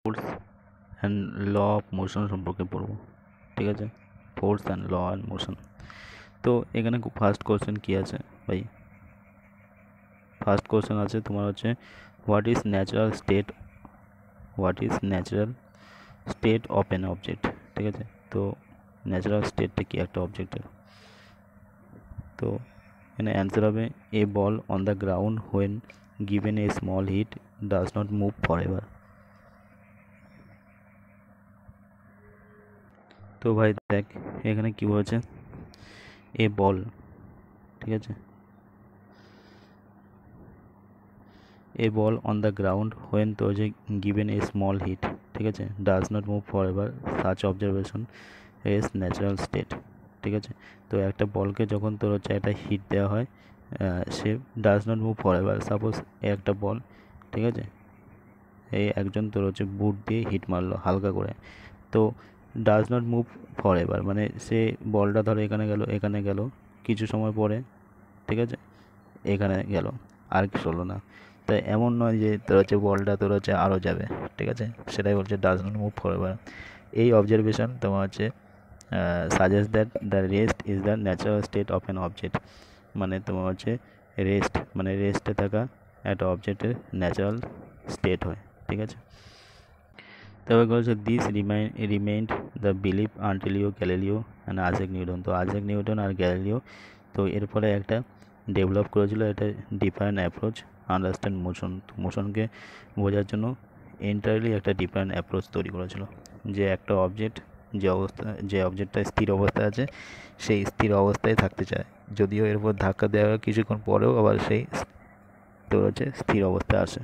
Force and law of motion সম্পর্কে পড়বো, ঠিক আছে? Force and law and motion. তো এখানে ফার্স্ট কোশ্চেন কী আছে ভাই? ফার্স্ট কোশ্চেন আছে তোমার হচ্ছে what is natural state of an object, ঠিক আছে? তো ন্যাচারাল স্টেটটা কি একটা অবজেক্টের? তো এখানে অ্যান্সার হবে a ball on the ground when given a small hit does not move forever. তো ভাই দেখ এখানে কি বলেছে, এ বল, ঠিক আছে, a ball on the ground when তো যে গিভেন এ স্মল হিট, ঠিক আছে, does not move forever such observation as natural state, ঠিক আছে? তো একটা বলকে যখন তোর হচ্ছে একটা হিট দেওয়া হয়, সে does not move forever. Suppose একটা বল, ঠিক আছে, এই একজন তোর হচ্ছে বুট দিয়ে হিট মারলো হালকা করে, তো does not move for ever মানে সে বলটা ধরো এখানে গেল কিছু সময় পরে, ঠিক আছে, এখানে গেল, আর কি চললো না। তাই এমন নয় যে তোর হচ্ছে বলটা তোর হচ্ছে আরও যাবে, ঠিক আছে, সেটাই বলছে does not move for ever. এই অবজারভেশন তোমার হচ্ছে suggest that the rest is the natural state of an object, মানে তোমার হচ্ছে রেস্ট মানে রেস্টে থাকা একটা অবজেক্টের ন্যাচারাল স্টেট হয়, ঠিক আছে? তবে বলছে this remained the believe until Galileo and Isaac Newton. তো আইজ্যাক নিউটন আর গ্যালিলিও তো এর ফলে একটা ডেভেলপ করেছিল একটা ডিফারেন্ট অ্যাপ্রোচ আন্ডারস্ট্যান্ড মোশন। তো মোশনকে বোঝার জন্য এন্টায়ারলি একটা ডিফারেন্ট অ্যাপ্রোচ তৈরি করেছিল, যে একটা অবজেক্ট যে অবজেক্টটা স্থির অবস্থায় আছে সেই স্থির অবস্থায় থাকতে চায়, যদিও এর উপর ধাক্কা দেওয়া কিছুক্ষণ পরেও আবার সেই তোর হচ্ছে স্থির অবস্থায় আসে।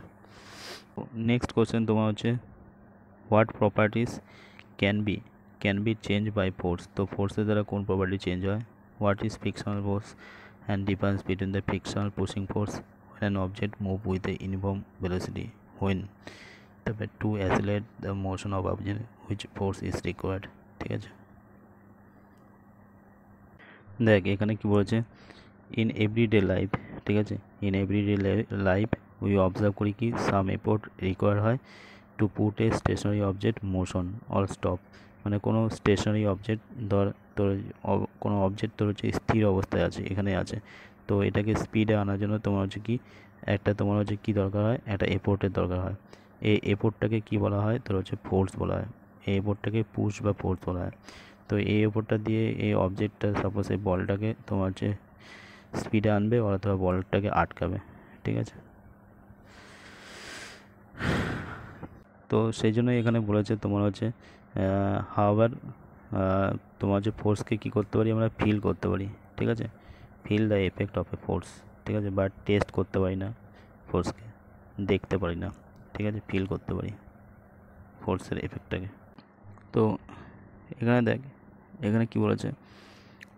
নেক্সট কোশ্চেন তোমার হচ্ছে what properties can be change by force. তো ফোর্সের দ্বারা কোন প্রপার্টি চেঞ্জ হয়? What is frictional force and difference between the frictional pushing force when an object move with a uniform velocity when তবে to accelerate the motion of object which force is required, ঠিক আছে? দেখ এখানে কি বলেছে, in everyday life, ঠিক আছে, in everyday life we observe করি কি সাম এফোর্ট রিকোয়ার হয় to put a stationary object motion or stop, মানে কোনো স্টেশনারি অবজেক্ট ধর তোর কোনো অবজেক্ট তোর হচ্ছে স্থির অবস্থায় আছে, এখানে আছে, তো এটাকে স্পিডে আনার জন্য তোমার হচ্ছে কি তোমার হচ্ছে কী দরকার হয়, একটা এফোর্টের দরকার হয়। এই এফোর্টটাকে কী বলা হয়, তোর হচ্ছে ফোর্স বলা হয়। এই এফোর্টটাকে পুশ বা ফোর্স বলা হয়। তো এই এফোর্টটা দিয়ে এই অবজেক্টটা সাপোজ এই বলটাকে তোমার হচ্ছে স্পিডে আনবে অথবা বলটাকে আটকাবে, ঠিক আছে? তো সেই জন্যই এখানে বলেছে তোমার হচ্ছে হাওয়ার তোমার যে ফোর্সকে কী করতে পারি আমরা ফিল করতে পারি, ঠিক আছে, feel the effect of a force, ঠিক আছে, বাট টেস্ট করতে পারি না ফোর্সকে, দেখতে পারি না, ঠিক আছে, ফিল করতে পারি ফোর্সের এফেক্টটাকে। তো এখানে দেখ এখানে কি বলেছে,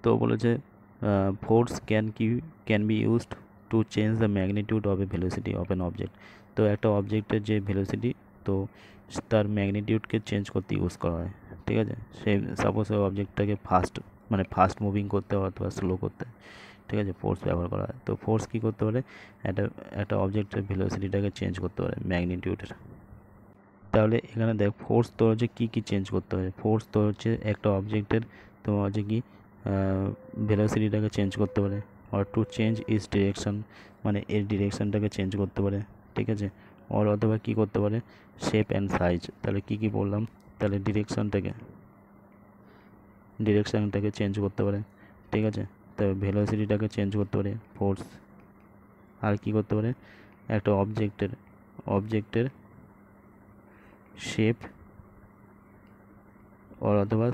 তো বলেছে force can be used to change the magnitude of A velocity of an object. তো একটা অবজেক্টের যে ভেলোসিটি তো তার ম্যাগনিটিউডকে চেঞ্জ করতে ইউজ করা হয়, ঠিক আছে? সে সাপোজ ওই অবজেক্টটাকে ফাস্ট মুভিং করতে হয় অথবা স্লো করতে, ঠিক আছে, ফোর্স ব্যবহার করা হয়। তো ফোর্স কী করতে পারে, একটা অবজেক্টের ভেলোসিটিটাকে চেঞ্জ করতে পারে ম্যাগনিটিউডের। তাহলে এখানে দেখ ফোর্স তোর হচ্ছে কী কী চেঞ্জ করতে হয়, ফোর্স তোর হচ্ছে একটা অবজেক্টের তোমার হচ্ছে কি ভেলোসিটিটাকে চেঞ্জ করতে পারে, আর টু চেঞ্জ ইজ ডিরেকশন মানে এর ডিরেকশনটাকে চেঞ্জ করতে পারে, ঠিক আছে, অথবা কী করতে পারে শেপ অ্যান্ড সাইজ। তাহলে কী কী বললাম, তাহলে ডিরেকশনটাকে চেঞ্জ করতে পারে, ঠিক আছে, তবে ভেলোসিটিটাকে চেঞ্জ করতে পারে ফোর্স, আর কী করতে পারে একটা অবজেক্টের শেপ অথবা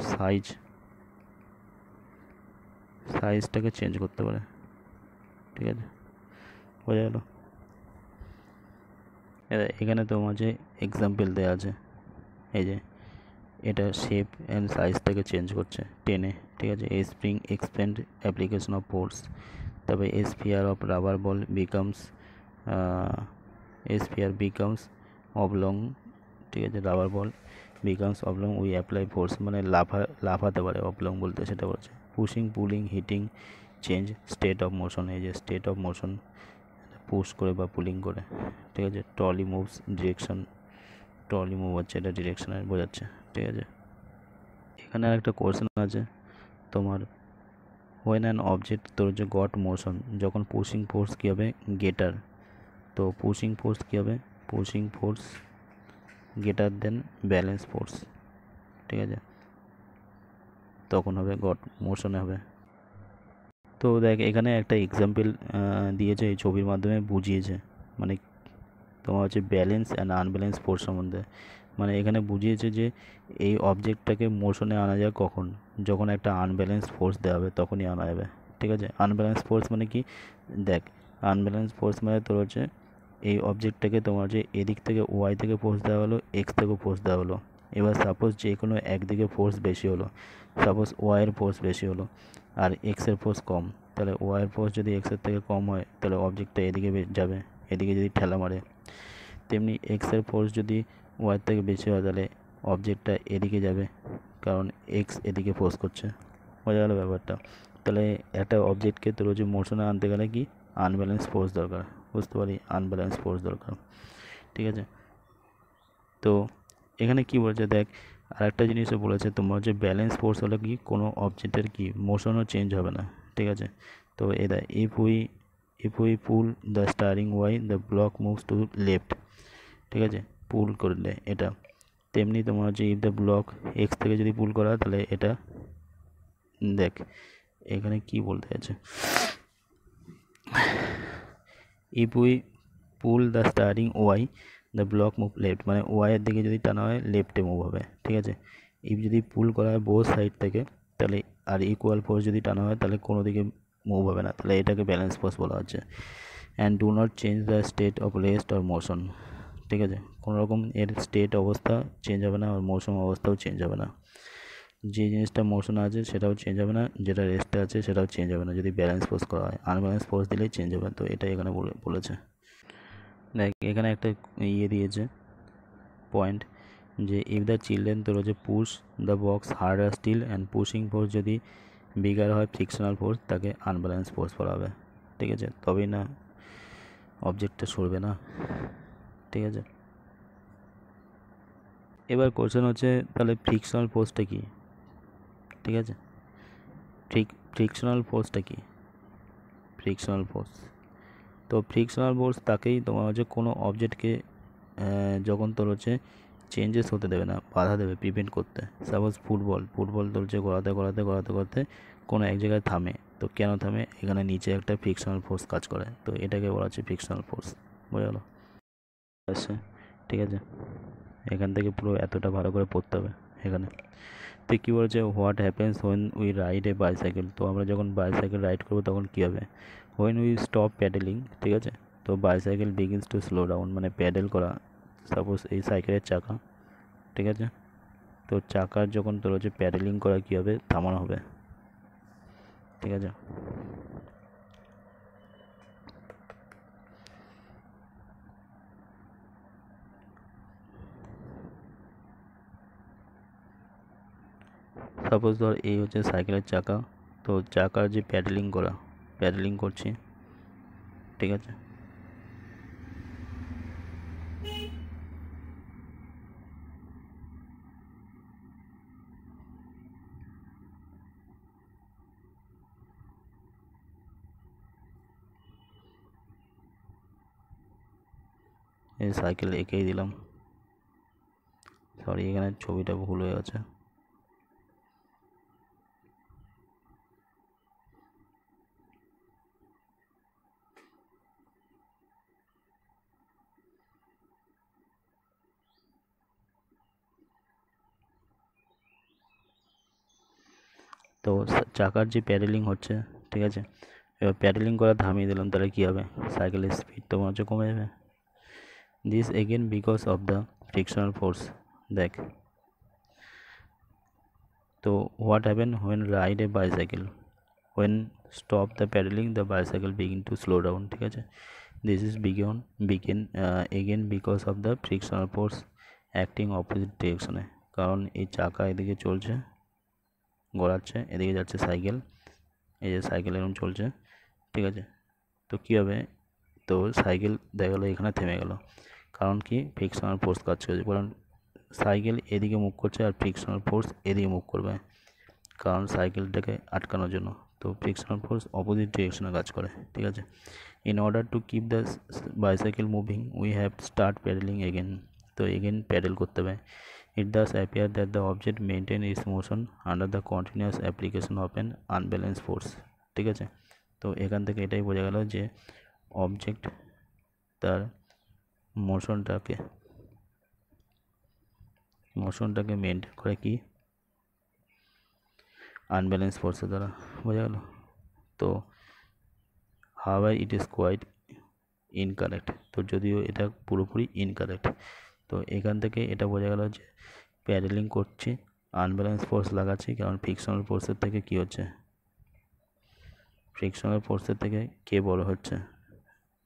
সাইজটাকে চেঞ্জ করতে পারে, ঠিক আছে, বোঝা গেল? এখানে তোমার যে এক্সাম্পল দেওয়া আছে, এই যে এটা শেপ অ্যান্ড সাইজটাকে চেঞ্জ করছে টেনে, ঠিক আছে, a spring expand application of force, তবে a sphere of rubber ball becomes oblong, ঠিক আছে, rubber ball becomes oblong we apply force মানে লাফাতে পারে, অবলং বলতে সেটা বলছে। Pushing pulling hitting change state of motion, এই যে স্টেট অফ মোশন পুশ করে বা পুলিং করে, ঠিক আছে, trolley moves direction trolley move হচ্ছে, এটা ডিরেকশনে বোঝাচ্ছে, ঠিক আছে। এখানে আরেকটা কোশ্চেন আছে তোমার, হোয়েন অ্যান অবজেক্ট তোর যে গট মোশন, যখন পুশিং ফোর্স কী হবে গেটার, তো পুশিং ফোর্স কী হবে, পুশিং ফোর্স গেটার দেন ব্যালেন্স ফোর্স, ঠিক আছে, তখন হবে গট মোশনে হবে। তো দেখ এখানে একটা এক্সাম্পল দিয়েছে, এই ছবির মাধ্যমে বুঝিয়েছে, মানে তোমার হচ্ছে ব্যালেন্স অ্যান্ড আনব্যালেন্স ফোর্স সম্বন্ধে। মানে এখানে বুঝিয়েছে যে এই অবজেক্টটাকে মোশনে আনা যায় কখন, যখন একটা আনব্যালেন্স ফোর্স দেওয়া হবে তখনই আনা যাবে, ঠিক আছে। আনব্যালেন্স ফোর্স মানে কি, দেখ আনব্যালেন্স ফোর্স মানে তোর হচ্ছে এই অবজেক্টটাকে তোমার যে এদিক থেকে ওয়াই থেকে ফোর্স দেওয়া হলো, এক্স থেকেও ফোর্স দেওয়া হলো। এবার সাপোজ যে কোনো একদিকে ফোর্স বেশি হলো, সাপোজ ওয়াইয়ের ফোর্স বেশি হলো আর এক্সের ফোর্স কম, তাহলে ওয়াইয়ের ফোর্স যদি এক্সের থেকে কম হয় তাহলে অবজেক্টটা এদিকে যাবে, এদিকে যদি ঠেলা মারে। তেমনি এক্সের ফোর্স যদি ওয়াইয়ের থেকে বেশি হয় তাহলে অবজেক্টটা এদিকে যাবে, কারণ এক্স এদিকে ফোর্স করছে, বোঝা গেল ব্যাপারটা। তাহলে একটা অবজেক্টকে তোর যে মোশনে আনতে গেলে কি আনব্যালেন্স ফোর্স দরকার, বুঝতে পারি আনব্যালেন্স ফোর্স দরকার, ঠিক আছে। তো এখানে কি বলেছে দেখ, আরেকটা জিনিসও বলেছে তোমার যে ব্যালেন্স ফোর্স হলে কি কোনো অবজেক্টের কি মোশনও চেঞ্জ হবে না, ঠিক আছে। তো এটা if we pull the string why the block moves to left, ঠিক আছে, পুল করলে এটা। তেমনি তোমার হচ্ছে ইফ দ্য ব্লক এক্স থেকে যদি পুল করা তাহলে এটা, দেখ এখানে কি বলতে আছে, if we pull the string why the block move left, মানে ওয়াইয়ের দিকে যদি টানা হয় লেফটে মুভ হবে, ঠিক আছে। ইফ যদি পুল করা হয় বোথ সাইড থেকে তাহলে, আর ইকুয়াল ফোর্স যদি টানা হয় তাহলে কোনো দিকে মুভ হবে না, তাহলে এটাকে ব্যালেন্স ফোর্স বলা হচ্ছে। And do not change the state of rest or motion, ঠিক আছে, কোনো রকম এর স্টেট অবস্থা চেঞ্জ হবে না আর মৌসুম অবস্থাও চেঞ্জ হবে না, যে জিনিসটা মোশনে আছে সেটাও চেঞ্জ হবে না, যেটা রেস্টে আছে সেটাও চেঞ্জ হবে না যদি ব্যালেন্স ফোর্স করা হয়, আনব্যালেন্স ফোর্স দিলেই চেঞ্জ হবে। তো এটাই এখানে বলেছে। দেখ এখানে একটা দিয়েছে পয়েন্ট, যে ইফ দ্য চিলড্রেন তোর হচ্ছে push the box harder steel and pushing force যদি বিগার হয় ফ্রিকশনাল ফোর্স, তাকে আনব্যালেন্স ফোর্স বলা হবে, ঠিক আছে, তবেই না অবজেক্টটা সরবে না, ঠিক আছে। এবার কোশ্চেন হচ্ছে তাহলে ফ্রিকশনাল ফোর্সটা কি, ঠিক আছে, ফ্রিকশনাল ফোর্সটা কি, ফ্রিকশনাল ফোর্স, তো ফ্রিকশনাল ফোর্স তাকেই তোমার হচ্ছে কোনো অবজেক্টকে যখন তোর হচ্ছে চেঞ্জেস হতে দেবে না, বাধা দেবে, প্রিভেন্ট করতে। সাপোজ ফুটবল তোর হচ্ছে গড়াতে কোনো এক জায়গায় থামে, তো কেন থামে, এখানে নিচে একটা ফ্রিকশনাল ফোর্স কাজ করে, তো এটাকে বলা হচ্ছে ফ্রিকশনাল ফোর্স, বোঝা গেলো। আচ্ছা ঠিক আছে, এখান থেকে পুরো এতটা ভালো করে পড়তে হবে এখানে। তো কী বলছে, what happens when we ride a bicycle, তো আমরা যখন বাইসাইকেল রাইড করবো তখন কী হবে, হোয়েন উই স্টপ প্যাডেলিং, ঠিক আছে, তো bicycle begins two slow down, মানে প্যাডেল করা, সাপোজ এই সাইকেলের চাকা, ঠিক আছে, তো চাকার যখন তোর হচ্ছে প্যাডেলিং করা কী হবে, থামানো হবে, ঠিক আছে। সাপোজ ধর এই হচ্ছে সাইকেলের চাকা, তো চাকার যে প্যাডেলিং করছি, ঠিক আছে, এই সাইকেল এঁকেই দিলাম, সরি এখানে ছবিটা ভুল হয়ে গেছে। তো চাকার যে প্যাডেলিং হচ্ছে, ঠিক আছে, এবার প্যাডেলিং করা থামিয়ে দিলাম, তাহলে কী হবে, সাইকেলের স্পিড তোমার হচ্ছে কমে যাবে। This again because of the frictional force, দেখ তো what happen when ride a bicycle, when stop the pedalling the bicycle begin to slow down, ঠিক আছে, this is begin again because of the frictional force acting opposite ডিরেকশনে, কারণ এই চাকা এদিকে চলছে গড়াচ্ছে, এদিকে যাচ্ছে সাইকেল, এই যে সাইকেল এরকম চলছে, ঠিক আছে, তো কী হবে, তো সাইকেল দেখা গেলো এখানে থেমে গেল, কারণ কি ফ্রিকশনাল ফোর্স কাজ করছে, কারণ সাইকেল এদিকে মুভ করছে আর ফ্রিকশনাল ফোর্স এদিকে মুভ করবে, কারণ সাইকেলটাকে আটকানোর জন্য। তো ফ্রিকশনাল ফোর্স অপোজিট ডিরেকশনে কাজ করে, ঠিক আছে। In order to keep the bicycle moving we have start pedalling again, তো এগেন প্যাডেল করতে হবে। It thus appear that the object maintain its motion under the continuous application of an unbalance force, ঠিক আছে। তো এখান থেকে এটাই বোঝা গেল যে অবজেক্ট তার মোশনটাকে মেনটেন করে কি আনব্যালেন্স ফোর্সের দ্বারা, বোঝা গেল। তো হাওয়ার ইট ইজ কোয়াইট ইনকারেক্ট, তো যদিও এটা পুরোপুরি ইনকারেক্ট। তো এখান থেকে এটা বোঝা গেল যে প্যাডেলিং করছি, আনব্যালেন্স ফোর্স লাগাচ্ছি, কারণ ফ্রিকশনাল ফোর্সের থেকে কি হচ্ছে, ফ্রিকশনাল ফোর্সের থেকে কে বড় হচ্ছে,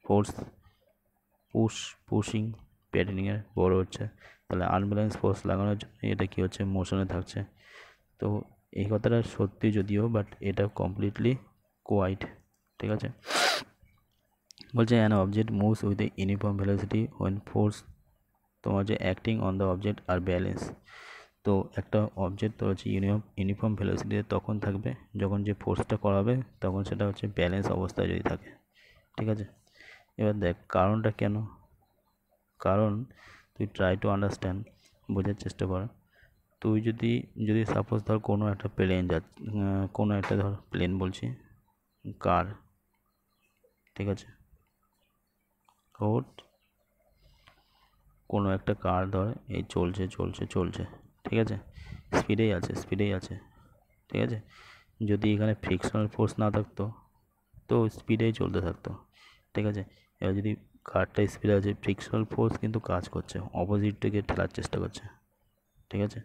ফোর্স পুশিং প্যাডেলিংয়ের বড় হচ্ছে, তাহলে আনব্যালেন্স ফোর্স লাগানোর জন্য এটা কি হচ্ছে, মোশনে থাকছে। তো এই কথাটা সত্যি যদিও, বাট এটা কমপ্লিটলি কোয়াইট, ঠিক আছে। বলছে an object moves with a uniform velocity when force তোমার যে acting on the object are balance. তো একটা অবজেক্ট তো হচ্ছে ইউনিফর্ম ভেলোসিটিতে তখন থাকবে যখন যে ফোর্সটা করাবে তখন সেটা হচ্ছে ব্যালেন্স অবস্থায় যদি থাকে, ঠিক আছে। এবার দেখ কারণটা কেন, কারণ তুই ট্রাই টু আন্ডারস্ট্যান্ড, বোঝার চেষ্টা কর। তুই যদি সাপোজ ধর কোনো একটা প্লেন কোনো একটা ধর প্লেন বলছি, কার, ঠিক আছে, কোনো একটা কার ধর এই চলছে, ঠিক আছে, স্পিডেই আছে, ঠিক আছে। যদি এখানে ফ্রিকশনাল ফোর্স না থাকতো তো স্পিডেই চলতে থাকতো, ঠিক আছে। এবার যদি কারটা স্পিডে আছে, ফ্রিকশনাল ফোর্স কিন্তু কাজ করছে, অপোজিট দিকে ঠেলার চেষ্টা করছে, ঠিক আছে,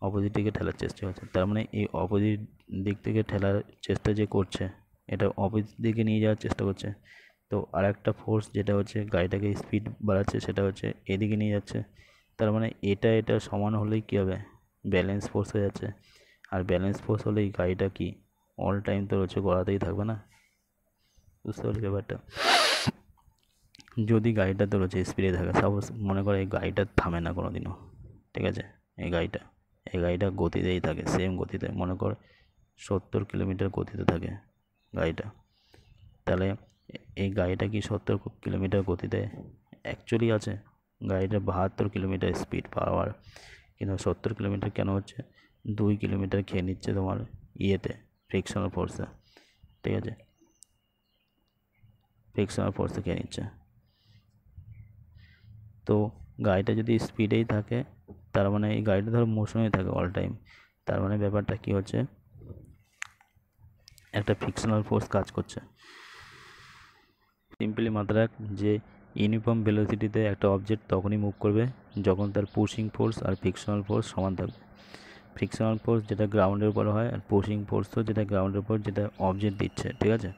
অপোজিট দিকে ঠেলার চেষ্টা করছে। তার মানে এই অপোজিট দিক থেকে ঠেলার চেষ্টা যে করছে, এটা অপোজিট দিকে নিয়ে যাওয়ার চেষ্টা করছে। তো আর একটা ফোর্স যেটা হচ্ছে গাড়িটাকে স্পিড বাড়াচ্ছে, সেটা হচ্ছে এদিকে নিয়ে যাচ্ছে। তার মানে এটা সমান হলেই কী হবে, ব্যালেন্স ফোর্স হয়ে যাচ্ছে। আর ব্যালেন্স ফোর্স হলেই গাড়িটা কি অল টাইম তো হচ্ছে গড়াতেই থাকবে না, বুঝতে পারলি ব্যাপারটা। যদি গাড়িটা তো হচ্ছে স্পিডে থাকে, সাপোজ মনে করে এই গাড়িটা থামে না কোনো দিনও, ঠিক আছে, এই গাড়িটা গতিতেই থাকে, সেম গতিতে, মনে কর 70 কিলোমিটার গতিতে থাকে গাড়িটা। তাহলে এই গাড়িটা কি 70 কিলোমিটার গতিতে অ্যাকচুয়ালি আছে, গাড়িটা 72 কিলোমিটার স্পিড পাওয়ার, কিন্তু 70 কিলোমিটার কেন হচ্ছে, 2 কিলোমিটার খেয়ে নিচ্ছে তোমার ফ্রিকশনাল ফোর্সে, ঠিক আছে, ফ্রিকশনাল ফোর্সে খেয়ে নিচ্ছে। তো গাড়িটা যদি স্পিডেই থাকে, তার মানে এই গাড়িটা ধর মোশনেই থাকে অল টাইম, তার মানে ব্যাপারটা কি হচ্ছে, একটা ফ্রিকশনাল ফোর্স কাজ করছে। সিম্পলি মাথায় রাখ যে ইউনিফর্ম ভেলোসিটিতে একটা অবজেক্ট তখনই মুভ করবে যখন তার পুশিং ফোর্স আর ফ্রিকশনাল ফোর্স সমান থাকবে। ফ্রিকশনাল ফোর্স যেটা গ্রাউন্ডের উপর হয়, আর পুশিং ফোর্স তো যেটা গ্রাউন্ডের উপর যেটা অবজেক্ট দিচ্ছে, ঠিক আছে।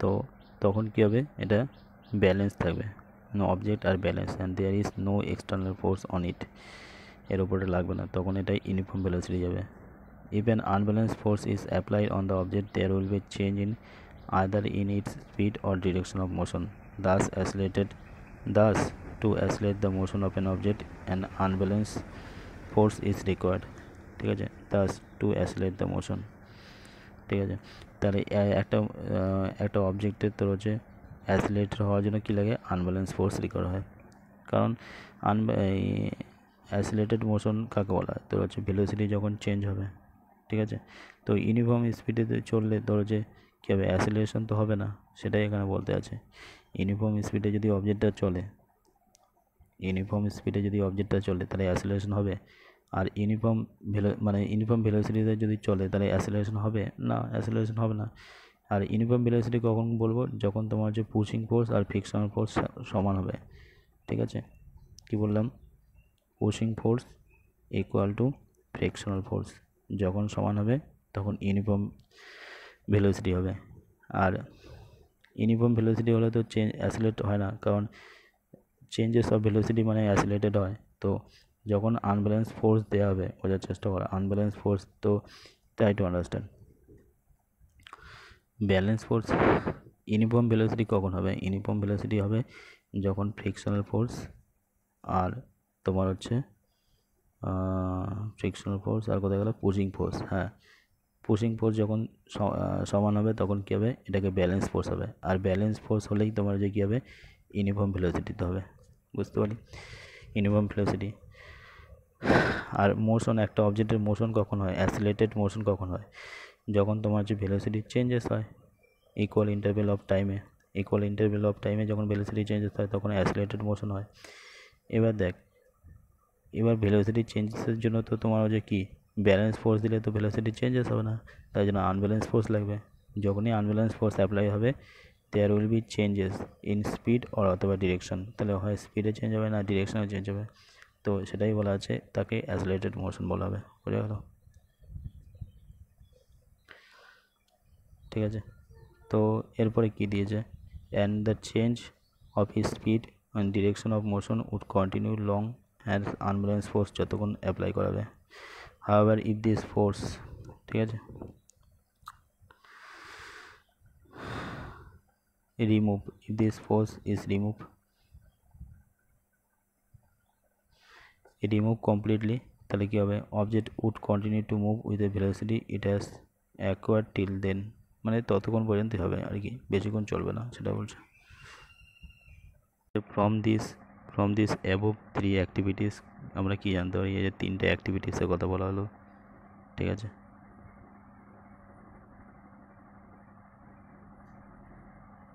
তো তখন কী হবে, এটা ব্যালেন্স থাকবে, object are balance, and there is no external force on it, এর উপরে লাগবে না, তখন এটা ইউনিফর্ম ভেলোসিটি যাবে। If an unbalanced force is applied on the object, there will be change in either in its speed or direction of motion. Thus, to accelerate the motion of an object, an unbalanced force is required. ঠিক আছে, thus to accelerate the motion, ঠিক আছে। তাহলে একটা অবজেক্টের তোর হচ্ছে অ্যাসিলেটেড হওয়ার জন্য কী লাগে, আনব্যালেন্স ফোর্স রিকোয়ার হয়। কারণ অ্যাসিলেটেড মোশন কাকে বলা হয়, তোর হচ্ছে ভেলোসিটি যখন চেঞ্জ হবে, ঠিক আছে। তো ইউনিফর্ম স্পিডে চললে তোর যে কী হবে, অ্যাসিলেশন তো হবে না, সেটাই এখানে বলতে আছে। ইউনিফর্ম স্পিডে যদি অবজেক্টটা চলে তাহলে অ্যাসিলেশন হবে। আর ইউনিফর্ম ভেলোসিটিতে যদি চলে তাহলে অ্যাসিলেশন হবে না, অ্যাসিলেশন হবে না। আর ইউনিফর্ম ভেলোসিটি কখন বলবো, যখন তোমার যে পুশিং ফোর্স আর ফ্রিকশনাল ফোর্স সমান হবে, ঠিক আছে। কি বললাম, pushing force equal to frictional force যখন সমান হবে তখন ইউনিফর্ম ভেলোসিটি হবে। আর ইউনিফর্ম ভেলোসিটি হলে তো অ্যাসিলেট হয় না, কারণ চেঞ্জেস অফ ভেলোসিটি মানে অ্যাসিলেটেড হয়। তো যখন আনব্যালেন্স ফোর্স দেওয়া হবে, বোঝার চেষ্টা করা, আনব্যালেন্স ফোর্স, তো try to understand. Balance force uniform velocity কখন হবে, ইউনিফর্ম ভেলোসিটি হবে যখন ফ্রিকশনাল ফোর্স আর তোমার হচ্ছে ফ্রিকশনাল ফোর্স, আর কোথায় গেল পুশিং ফোর্স। হ্যাঁ, পুশিং ফোর্স যখন সমান হবে তখন কী হবে, এটাকে ব্যালেন্স ফোর্স হবে, আর ব্যালেন্স ফোর্স হলেই তোমার যে কী হবে, ইউনিফর্ম ভেলোসিটিতে হবে। বুঝতে পারি, ইউনিফর্ম ভেলোসিটি। আর মোশন, একটা অবজেক্টের মোশন কখন হয়, অ্যাসিলেটেড মোশন কখন হয়, যখন তোমার যে ভেলোসিটি চেঞ্জেস হয় ইকুয়াল ইন্টারভেল অফ টাইমে যখন ভেলোসিটি চেঞ্জেস হয় তখন অ্যাসিলেটেড মোশন হয়। এবার দেখ, এবার ভেলোসিটি চেঞ্জেসের জন্য তো তোমার যে কি ব্যালেন্স ফোর্স দিলে তো ভেলোসিটি চেঞ্জেস হবে না, তাই জন্য আনব্যালেন্স ফোর্স লাগবে। যখনই আনব্যালেন্স ফোর্স অ্যাপ্লাই হবে there will be changes in speed অথবা ডিরেকশন, তাহলে হয় স্পিডে চেঞ্জ হবে না ডিরেকশনে চেঞ্জ হবে, তো সেটাই বলা আছে, তাকে অ্যাসিলেটেড মোশন বলা হবে। বোঝা গেল? ঠিক আছে, তো এরপরে কি দিয়েছে, and the change of speed and direction of motion would continue long and unbalance force যতক্ষণ অ্যাপ্লাই করাবে। হাওয়েভার ইফ দিস ফোর্স, ঠিক আছে, remove, if this force is remove completely, তাহলে কি হবে, object would continue to move with a velocity it has acquired till then, মানে ততক্ষণ পর্যন্তই হবে আর কি, বেশিক্ষণ চলবে না, সেটা বলছে। ফ্রম দিস অ্যাবোভ 3 অ্যাক্টিভিটিস আমরা কি জানতে পারি, এই যে 3টে অ্যাক্টিভিটিসের কথা বলা হলো। ঠিক আছে,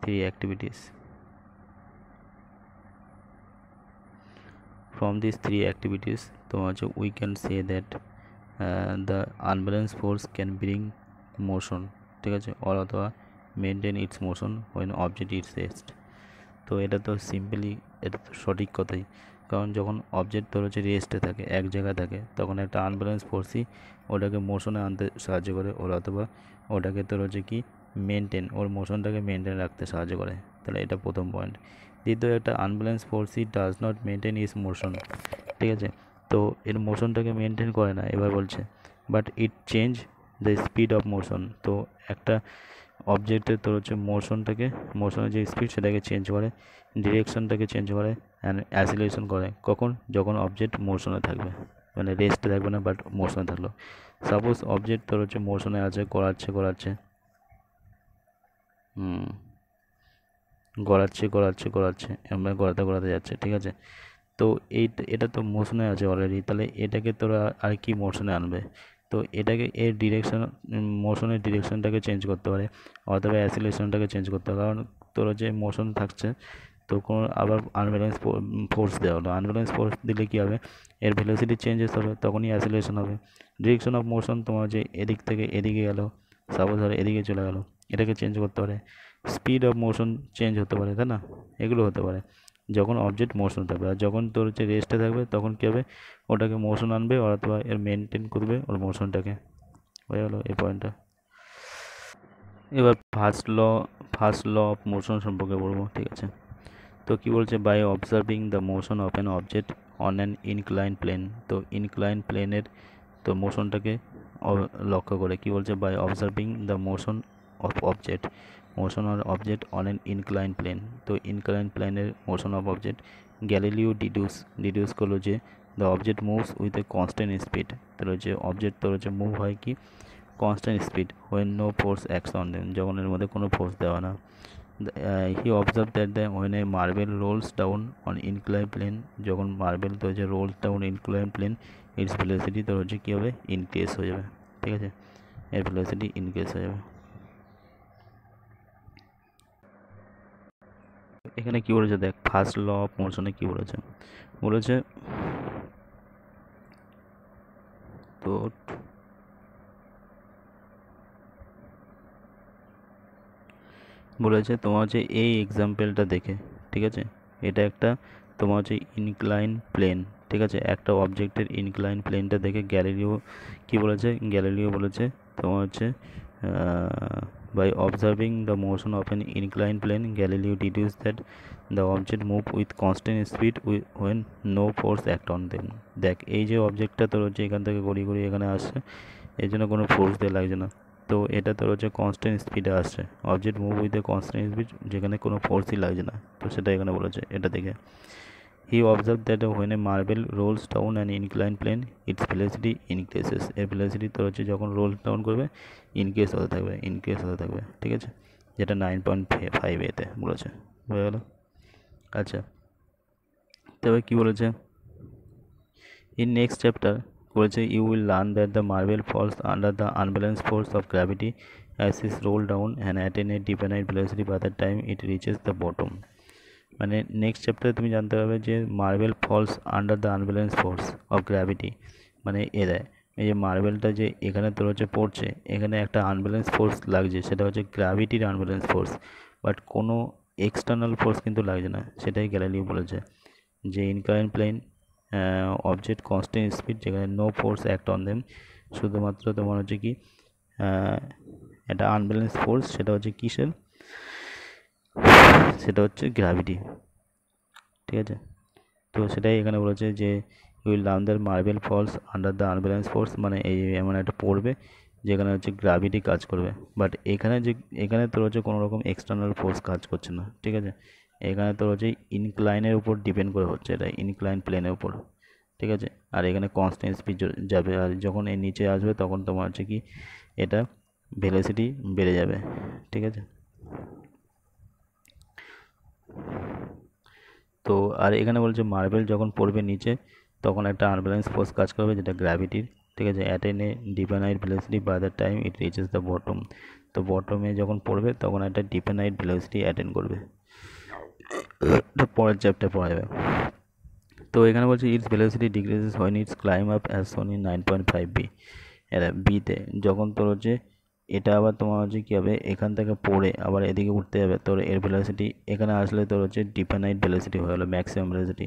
three activities. From these 3 activities we can say that the unbalanced force can bring motion, ঠিক আছে, or অথবা maintain its motion when object is rest। তো এটা তো সিম্পলি, এটা তো সঠিক কথাই, কারণ যখন অবজেক্ট তোর হচ্ছে রেস্টে থাকে, এক জায়গায় থাকে, তখন একটা আনব্যালেন্স ফোর্সই ওটাকে মোশনে আনতে সাহায্য করে, ওর অথবা ওটাকে তোর হচ্ছে কি মেনটেন, ওর মোশনটাকে মেনটেন রাখতে সাহায্য করে। তাহলে এটা প্রথম পয়েন্ট। দ্বিতীয়, একটা আনব্যালেন্স ফোর্সই does not maintain is motion, ঠিক আছে, তো এর মোশনটাকে মেনটেন করে না। এবার বলছে but it change the speed of motion, তো একটা অবজেক্টের তোর হচ্ছে মোশনের যে স্পিড সেটাকে চেঞ্জ করে, ডিরেকশনটাকে চেঞ্জ করে অ্যান্ড অ্যাসিলেশন করে, কখন, যখন অবজেক্ট মোশনে থাকবে, মানে রেস্টে থাকবে না বাট মোশনে থাকলো। সাপোজ অবজেক্ট তোর হচ্ছে মোশনে আছে, গড়াচ্ছে আমরা গড়াতে যাচ্ছে, ঠিক আছে, তো এটা তো মোশনে আছে অলরেডি, তাহলে এটাকে তোরা আর কি মোশনে আনবে, তো এটাকে এর মোশনের ডিরেকশনটাকে চেঞ্জ করতে পারে অথবা অ্যাসিলেশনটাকে চেঞ্জ করতে পারে, কারণ তোর যে মোশন থাকছে তো কোনো আবার আনব্যালেন্স ফোর্স দেওয়া হলো, আনব্যালেন্স ফোর্স দিলে কী হবে, এর ভেলোসিটি চেঞ্জেস হবে, তখনই অ্যাসিলেশন হবে। ডিরেকশন অফ মোশন তোমার যে এদিক থেকে এদিকে গেল, সাপোজ ধরো এদিকে চলে গেল, এটাকে চেঞ্জ করতে পারে। স্পিড অফ মোশন চেঞ্জ হতে পারে, তাই না, এগুলো হতে পারে যখন অবজেক্ট মোশন থাকবে, আর যখন তোর হচ্ছে রেস্টে থাকবে তখন কী হবে, ওটাকে মোশন আনবে অথবা এর মেনটেন করবে ওর মোশনটাকে। হয়ে গেল এই পয়েন্টটা। এবার ফার্স্ট ল অফ মোশন সম্পর্কে বলবো, ঠিক আছে, তো কী বলছে, by observing the motion of an object on an incline plane, তো ইনক্লাইন প্লেনের তো মোশনটাকে লক্ষ্য করে, কি বলছে, by observing the motion of object on an incline plane, তো ইনক্লাইন প্লেনের motion of object Galileo deduce করলো যে the object moves with a constant speed, তাহলে যে অবজেক্ট তোর হচ্ছে মুভ হয় কি constant speed when no force acts on them, যখন এর মধ্যে কোনো ফোর্স দেওয়া না। He observe that when a marble rolls down on inclined plane, যখন মার্বেল তো হচ্ছে rolls down incline plane, its velocity তো হচ্ছে কী হবে, ইনক্রিজ হয়ে যাবে, ঠিক আছে, এর ভেলোসিটি ইনক্রিজ হয়ে যাবে। এখানে কী বলেছে দেখ, ফার্স্ট ল অফ মোশনে কী বলেছে, তো বলেছে তোমার হচ্ছে এই এক্সাম্পলটা দেখে, ঠিক আছে, এটা একটা তোমার হচ্ছে ইনক্লাইন প্লেন, ঠিক আছে, একটা অবজেক্টের ইনক্লাইন প্লেনটা দেখে গ্যালিলিও বলেছে তোমার হচ্ছে by observing the motion of an incline plane Galileo deduce that the object move with constant speed when no force act on them. দেখ এই যে অবজেক্টটা তোর হচ্ছে এখান থেকে গড়িয়ে এখানে আসছে, এই জন্য কোনো ফোর্স দিয়ে লাগছে না, তো এটা তোর হচ্ছে কনস্ট্যান্ট স্পিডে আসছে, object move with a constant speed, যেখানে কোনো ফোর্সই লাগছে না, তো সেটা এখানে বলেছে, এটা দেখে। He observed that when a marble rolls down an inclined plane, its velocity increases. এর velocity তো হচ্ছে যখন রোল ডাউন করবে ইনক্রিজ হতে থাকবে ঠিক আছে, যেটা 9.5 এতে বলেছে, হয়ে গেল। আচ্ছা, তবে কি বলেছে ইন নেক্সট চ্যাপ্টার বলেছে you will learn that the marble falls under the unbalance force of gravity as its roll down and attain a definite velocity by the time it reaches the bottom. মানে next চ্যাপ্টারে তুমি জানতে পারবে যে marble falls under the unbalance force of gravity, মানে এই যে মার্বেলটা যে এখানে তোর হচ্ছে পড়ছে, এখানে একটা আনব্যালেন্স ফোর্স লাগছে, সেটা হচ্ছে গ্র্যাভিটির আনব্যালেন্স ফোর্স, বাট কোনো এক্সটার্নাল ফোর্স কিন্তু লাগছে না। সেটাই গ্যালিলিও বলেছে যে incline plane object constant speed, যেখানে no force act on them, শুধুমাত্র তোমার হচ্ছে কি একটা আনব্যালেন্স ফোর্স, সেটা হচ্ছে কিসের, সেটা হচ্ছে গ্র্যাভিটি, ঠিক আছে। তো সেটাই এখানে বলেছে যে will learn the marble falls under the unbalance force, মানে এই এমন একটা পড়বে যেখানে হচ্ছে গ্র্যাভিটি কাজ করবে, বাট এখানে তোর হচ্ছে কোনো রকম এক্সটার্নাল ফোর্স কাজ করছে না, ঠিক আছে। এখানে তোর হচ্ছে ইনক্লাইনের উপর ডিপেন্ড করে হচ্ছে, এটা ইনক্লাইন প্লেনের উপর, ঠিক আছে। আর এখানে কনস্ট্যান্ট স্পিড যাবে, আর যখন এর নিচে আসবে তখন তোমার হচ্ছে কি এটা ভেলোসিটি বেড়ে যাবে, ঠিক আছে। তো আর এখানে বলছে মার্বেল যখন পড়বে নিচে তখন একটা আনব্যালেন্স ফোর্স কাজ করবে, যেটা গ্র্যাভিটির, ঠিক আছে। Attain a definite velocity by the time it reaches the bottom. তো বটমে যখন পড়বে তখন একটা ডিফাইনাইট ভেলোসিটি অ্যাটেন করবে, পরের চ্যাপ্টার পড়া যাবে। তো এখানে বলছে its velocity decreases when its climb up as shown in 9.5 B. এরা বিতে যখন তোর হচ্ছে এটা আবার তোমার হচ্ছে কী হবে, এখান থেকে পড়ে আবার এদিকে উঠতে যাবে, তোর এর ভেলোসিটি এখানে আসলে তোর হচ্ছে ডিফাইনাইট ভেলোসিটি হয়ে গেলো, ম্যাক্সিমাম ভেলোসিটি,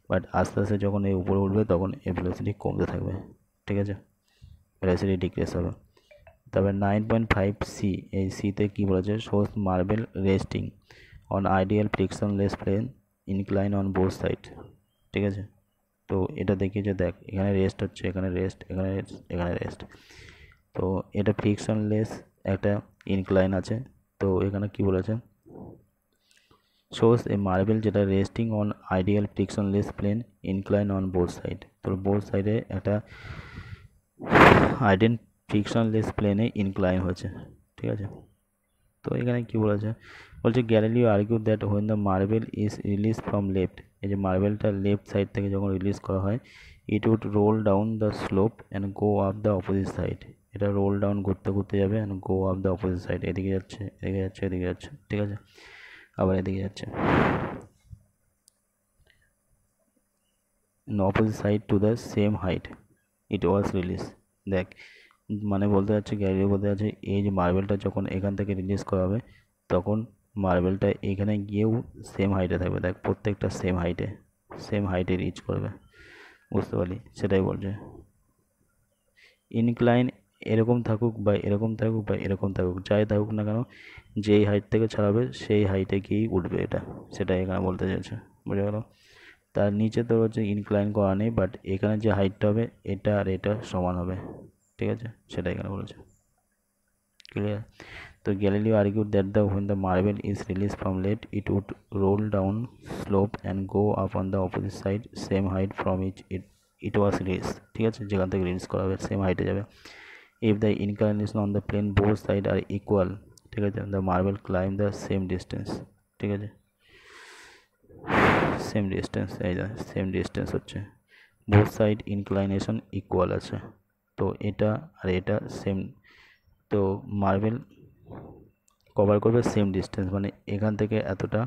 বাট আস্তে আস্তে যখন এই উপরে উঠবে তখন এর ভেলোসিটি কমতে থাকবে, ঠিক আছে, ভেলোসিটি ডিক্রিজ হবে। তারপরে 9.5 সি, এই সিতে কী বলেছে, shows marble resting on ideal frictionless plane incline on both side, ঠিক আছে। তো এটা দেখিয়েছে, দেখ এখানে রেস্ট হচ্ছে, এখানে রেস্ট, এখানে রেস্ট, তো এটা ফ্রিকশনলেস একটা ইনক্লাইন আছে। তো এখানে কি বলেছে, শোস এ মার্বেল যেটা resting on ideal frictionless plane incline on both side, তো বোথ সাইডে একটা আইডেন ফ্রিকশনলেস প্লেনে ইনক্লাইন হয়েছে, ঠিক আছে। তো এখানে কি বলেছে, বলছে Galileo argue that when the marble is release from left, এই যে মার্বেলটা লেফট সাইড থেকে যখন রিলিজ করা হয়, it would roll down the slope and go up the opposite side, এটা রোল ডাউন ঘুরতে যাবে and go up the opposite side, এদিকে যাচ্ছে, ঠিক আছে, আবার এদিকে যাচ্ছে, opposite side to the same height it was release. দেখ মানে বলতে যাচ্ছে, গ্যালিলিও বলতে যাচ্ছে এই যে মার্বেলটা যখন এখান থেকে রিলিজ করা হবে তখন মার্বেলটা এখানে গিয়েও সেম হাইটে থাকবে, দেখ প্রত্যেকটা সেম হাইটে রিচ করবে, বুঝতে পারলি, সেটাই বলছে। ইনক্লাইন এরকম থাকুক বা এরকম থাকুক বা এরকম থাকুক, যাই থাকুক না কেন, যেই হাইট থেকে ছাড়াবে সেই হাইটে গিয়েই উঠবে, এটা সেটাই এখানে বলতে চাইছে, বুঝে গেল। তার নিচে তোর হচ্ছে ইনক্লাইন করা নেই, বাট এখানে যে হাইটটা হবে এটা আর এটা সমান হবে, ঠিক আছে, সেটা এখানে বলেছে, ক্লিয়ার। তো Galileo argued that the when the marble is released from left it would roll down slope and go up on the opposite side same height from which it was released, ঠিক আছে, যেখান থেকে রিলিজ করা হবে same হাইটে যাবে। if the inclination on the plane both side are equal, ঠিক আছে, the marble climb the same distance, ঠিক আছে, সেম ডিস্টেন্স, এই যে সেম ডিস্টেন্স হচ্ছে, বোথ সাইড ইনক্লাইনেশন ইকুয়াল আছে, তো এটা আর এটা সেম, তো মার্বেল কভার করবে সেম ডিস্টেন্স, মানে এখান থেকে এতটা,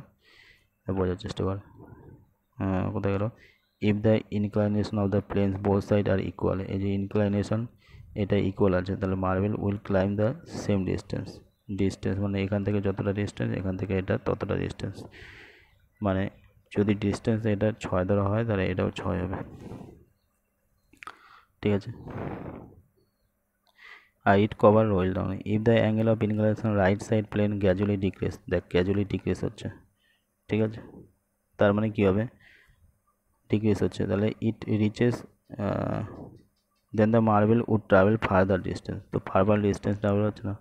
বোঝার চেষ্টা কর, কোথায় গেল, if the inclination of the planes both side are equal, এই যে ইনক্লাইনেশন এটা ইকুয়াল আছে, তাহলে marble will climb the same distance মানে এখান থেকে যতটা ডিস্টেন্স এখান থেকে এটা ততটা ডিস্টেন্স, মানে যদি ডিস্টেন্স এটা 6 ধরা হয় তাহলে এটাও 6 হবে, ঠিক আছে। It cover roll down if the angle of inclination right side plane gradually decrease, দেখ গ্র্যাজুয়ালি ডিক্রিজ হচ্ছে, ঠিক আছে, তার মানে কী হবে, ডিক্রিজ হচ্ছে, তাহলে it reaches then the marble would travel further distance, তো ফার্দার ডিস্টেন্স ট্রাভেল হচ্ছে না,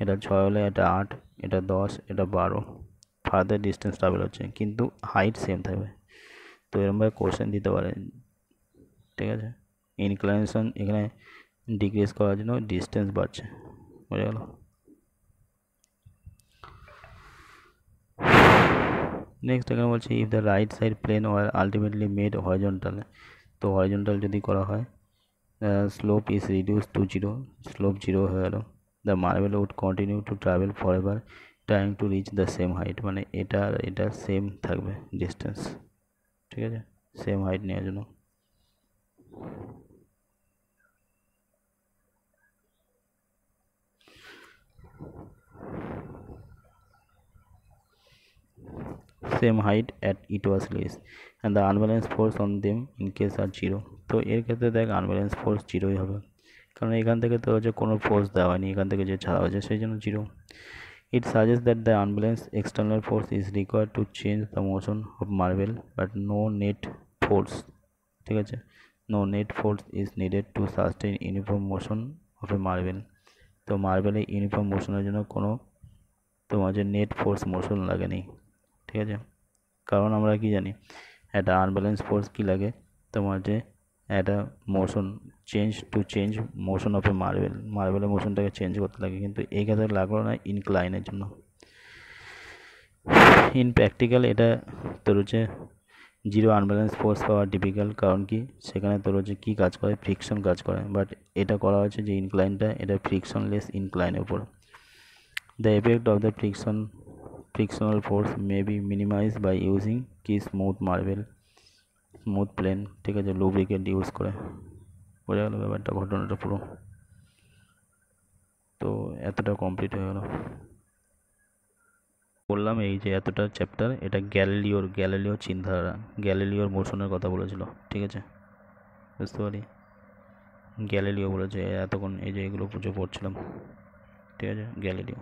এটা 6 হলে এটা 8, এটা 10, এটা 12, ফার্দার ডিস্টেন্স ট্রাভেল হচ্ছে, কিন্তু হাইট সেম থাকবে। তো তো এরকমভাবে কোশ্চেন দিতে পারে, ঠিক আছে। ইনক্লাইনেশন এখানে ডিক্রিজ করার জন্য ডিস্টেন্স বাড়ছে, বুঝে গেল। নেক্সট এখানে বলছি if the right side plane were ultimately made horizontal, তো হরিজন্টাল যদি করা হয় slope is reduce to zero, slope zero হয়ে গেল। The marble would continue to travel forever trying to reach the same height, মানে এটা আর এটা সেম থাকবে ডিস্টেন্স, ঠিক আছে, সেম হাইট নেওয়ার জন্য। same height at it was released and the unbalanced force on them in case are zero, তো এর ক্ষেত্রে দেখ আনব্যালেন্স ফোর্স জিরোই হবে, কারণ এখান থেকে তো হচ্ছে কোনো ফোর্স দেওয়া হয়নি, এখান থেকে যে ছাড়া হয়েছে সেই জন্য zero. It suggests that the unbalanced external force is required to change the motion of marble but no net force, ঠিক আছে, no net force is needed to sustain uniform motion of a marble, তো মার্বেলে uniform মোশনের জন্য কোনো তোমার যে net force motion লাগেনি, ঠিক আছে। কারণ আমরা কি জানি একটা আনব্যালেন্স ফোর্স কি লাগে, তোমার যে একটা মোশন চেঞ্জ মোশন অফ এ মার্বেলের মোশনটাকে চেঞ্জ করতে লাগে, কিন্তু এই ক্ষেত্রে লাগলো না ইনক্লাইনের জন্য। ইন প্র্যাকটিক্যাল এটা তোর হচ্ছে জিরো আনব্যালেন্স ফোর্স পাওয়া ডিফিকাল্ট, কারণ কি সেখানে তোর হচ্ছে কী কাজ করে, ফ্রিকশন কাজ করে, বাট এটা করা হয়েছে যে ইনক্লাইনটা এটা ফ্রিকশনলেস ইনক্লাইনের উপর। The effect of the frictional force may be minimized by using কি স্মুথ মার্বেল, স্মুথ প্লেন, ঠিক আছে, লুব্রিকেন্ট ইউজ করে, বোঝা গেল ব্যাপারটা, ঘটনাটা পুরো। তো এতটা কমপ্লিট হয়ে গেল, বললাম এই যে এতটা চ্যাপ্টার এটা গ্যালিলিওর চিন্তাধারা, গ্যালিলিওর মোশনের কথা বলেছিল, ঠিক আছে, বুঝতে পারি গ্যালিলিও বলেছে এতক্ষণ এই যে এগুলো পুজো পড়ছিলাম, ঠিক আছে, গ্যালিলিও।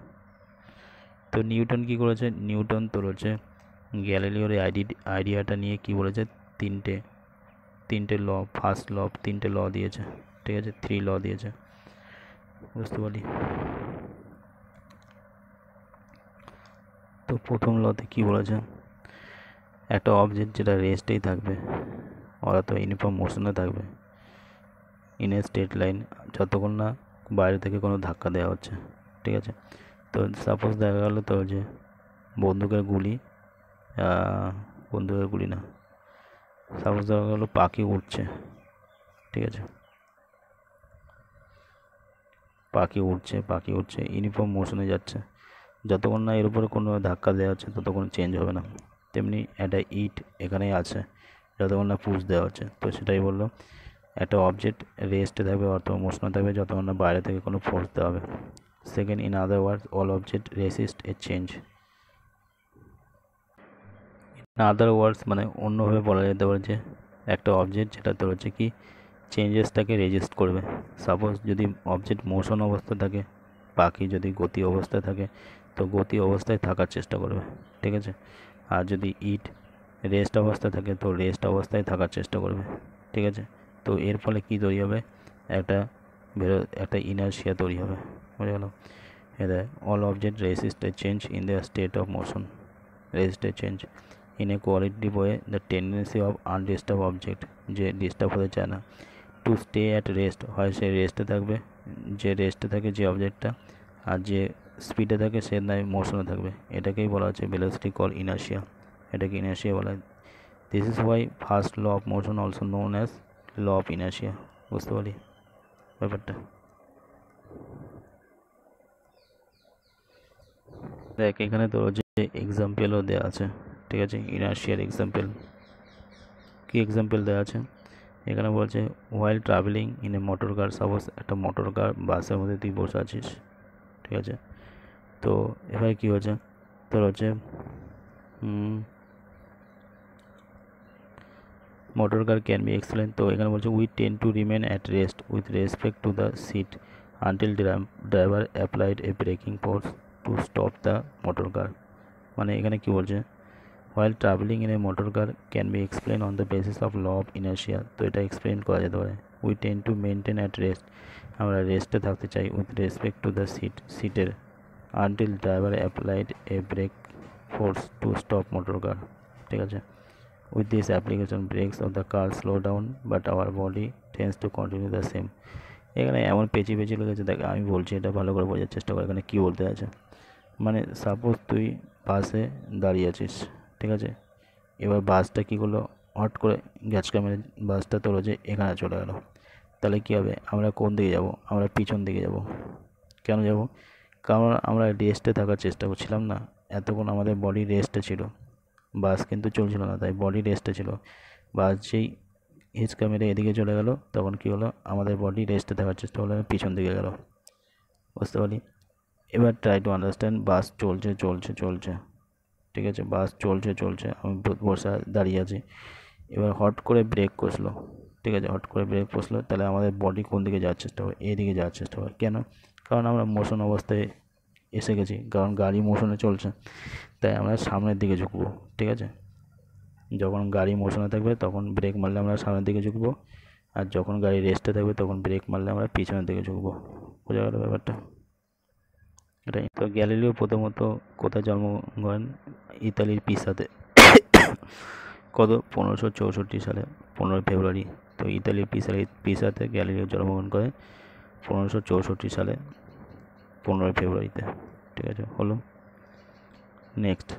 তো নিউটন কি করেছে, নিউটন তোর হচ্ছে গ্যালিলিওর আইডিয়াটা নিয়ে কি বলেছে, তিনটে ল, ফার্স্ট ল, তিনটে ল দিয়েছে, ঠিক আছে, 3 ল দিয়েছে, বুঝতে পারি। তো প্রথম লতে কি বলেছে, একটা অবজেক্ট যেটা রেস্টেই থাকবে ওরা তো ইউনিফর্ম মোশনে থাকবে ইন এ স্ট্রেট লাইন, যতক্ষণ না বাইরে থেকে কোনো ধাক্কা দেওয়া হচ্ছে, ঠিক আছে। তো সাপোজ দেখা গেলো তো যে বন্দুকের গুলি না, সাপোজ দেখা গেলো পাখি উঠছে, ঠিক আছে, পাখি উঠছে ইউনিফর্ম মোশনে যাচ্ছে, যতক্ষণ না এর উপরে কোনো ধাক্কা দেওয়া হচ্ছে ততক্ষণ চেঞ্জ হবে না। তেমনি একটা ইট এখানেই আছে, যতক্ষণ না পুশ দেওয়া হচ্ছে, তো সেটাই বললো একটা অবজেক্ট রেস্টে থাকবে অথবা মোশনে থাকবে যতক্ষণ না বাইরে থেকে কোনো ফোর্স দেওয়া হবে। Second, in other words all object resist a change. In other words মানে অন্যভাবে বলা যেতে পারে যে একটা অবজেক্ট যেটা তোর হচ্ছে কি চেঞ্জেসটাকে রেজিস্ট করবে। সাপোজ যদি অবজেক্ট মোশন অবস্থা থাকে, পাখি যদি গতি অবস্থায় থাকে তো গতি অবস্থায় থাকার চেষ্টা করবে, ঠিক আছে, আর যদি ইট রেস্ট অবস্থায় থাকে তো রেস্ট অবস্থায় থাকার চেষ্টা করবে, ঠিক আছে। তো এর ফলে কী তৈরি হবে, একটা ইনার্শিয়া তৈরি হবে, বুঝে গেল। এদের all object resist a change in the state of motion, resist a change in a qualitative way the tendency of undisturb object, যে ডিস্টার্ব হতে চায় না, টু স্টে অ্যাট রেস্ট, হয় সে রেস্টে থাকবে, যে রেস্টে থাকে যে অবজেক্টটা, আর যে স্পিডে থাকে সে নয় মোশনে থাকবে, এটাকেই বলা হচ্ছে ভেলোসিটি কল ইনার্শিয়া, এটাকে ইনার্শিয়া বলা হয়। This is why first law of motion also known as law of inertia, বুঝতে পারি ব্যাপারটা। দেখ এখানে তো যে এক্সাম্পলও দেওয়া আছে, ঠিক আছে, ইনার্শিয়ার এক্সাম্পল, কি এক্সাম্পল দেওয়া আছে এখানে বলছে while travelling in a motor car, suppose একটা মোটর কার বাসের মধ্যে তুই বসে আছিস, ঠিক আছে। তো এবার কী হচ্ছে তোর হচ্ছে motor car can be explain, তো এখানে বলছে we tend to remain at rest with respect to the seat until driver applied a braking force to stop the motor car, মানে এখানে কী বলছে while traveling in a motor car can be explained on the basis of law of inertia, তো এটা explain করা যেতে পারে। we tend to maintain at rest, আমরা রেস্টে থাকতে চাই with respect to the সিটের until driver applied a brake force to stop motor car, ঠিক আছে। With this application, brakes of the car slow down, but our body tends to continue the same. এখানে এমন পেঁচিয়ে পেঁচিয়ে লেগেছে, দেখ আমি বলছি এটা ভালো করে বোঝার চেষ্টা কর এখানে কী বলতে আছে। মানে সাপোজ তুই বাসে দাঁড়িয়ে আছিস, ঠিক আছে, এবার বাসটা কী করলো, হট করে গ্যাচকা মেরে বাসটা তোর হচ্ছে এখানে চলে গেলো, তাহলে কী হবে, আমরা কোন দিকে যাব, আমরা পিছন দিকে যাব। কেন যাব, কারণ আমরা রেস্টে থাকার চেষ্টা করছিলাম না, এতক্ষণ আমাদের বডি রেস্টে ছিল, বাস কিন্তু চলছিল না, তাই বডি রেস্টে ছিল। বাস যেই হিচকা মেরে এদিকে চলে গেল, তখন কী হলো, আমাদের বডি রেস্টে থাকার চেষ্টা হলো, পিছন দিকে গেল, বুঝতে পারি। এবার ট্রাই টু আন্ডারস্ট্যান্ড, বাস চলছে চলছে চলছে, ঠিক আছে, বাস চলছে চলছে, আমি বসে দাঁড়িয়ে আছি, এবার হট করে ব্রেক কষলো, ঠিক আছে, হট করে ব্রেক কষলো, তাহলে আমাদের বডি কোন দিকে যাওয়ার চেষ্টা হবে, এদিকে যাওয়ার চেষ্টা হবে। কেন, কারণ আমরা মোশন অবস্থায় এসে গেছি, কারণ গাড়ি মোশনে চলছে, তাই আমরা সামনের দিকে ঝুঁকবো, ঠিক আছে। যখন গাড়ি মোশনে থাকবে তখন ব্রেক মারলে আমরা সামনের দিকে ঝুঁকবো, আর যখন গাড়ি রেস্টে থাকবে তখন ব্রেক মারলে আমরা পিছনের দিকে ঝুঁকবো। বোঝা গেল ব্যাপারটা, এটাই তো। গ্যালিলিও প্রথমত কোথায় জন্মগ্রহণ করেন, ইতালির পিসাতে, কত 1564 সালে 15 ফেব্রুয়ারি। তো ইতালির পিসাতে গ্যালিলিও জন্মগ্রহণ করে 1564 সালে 15 ফেব্রুয়ারিতে, ঠিক আছে, হলো। নেক্সট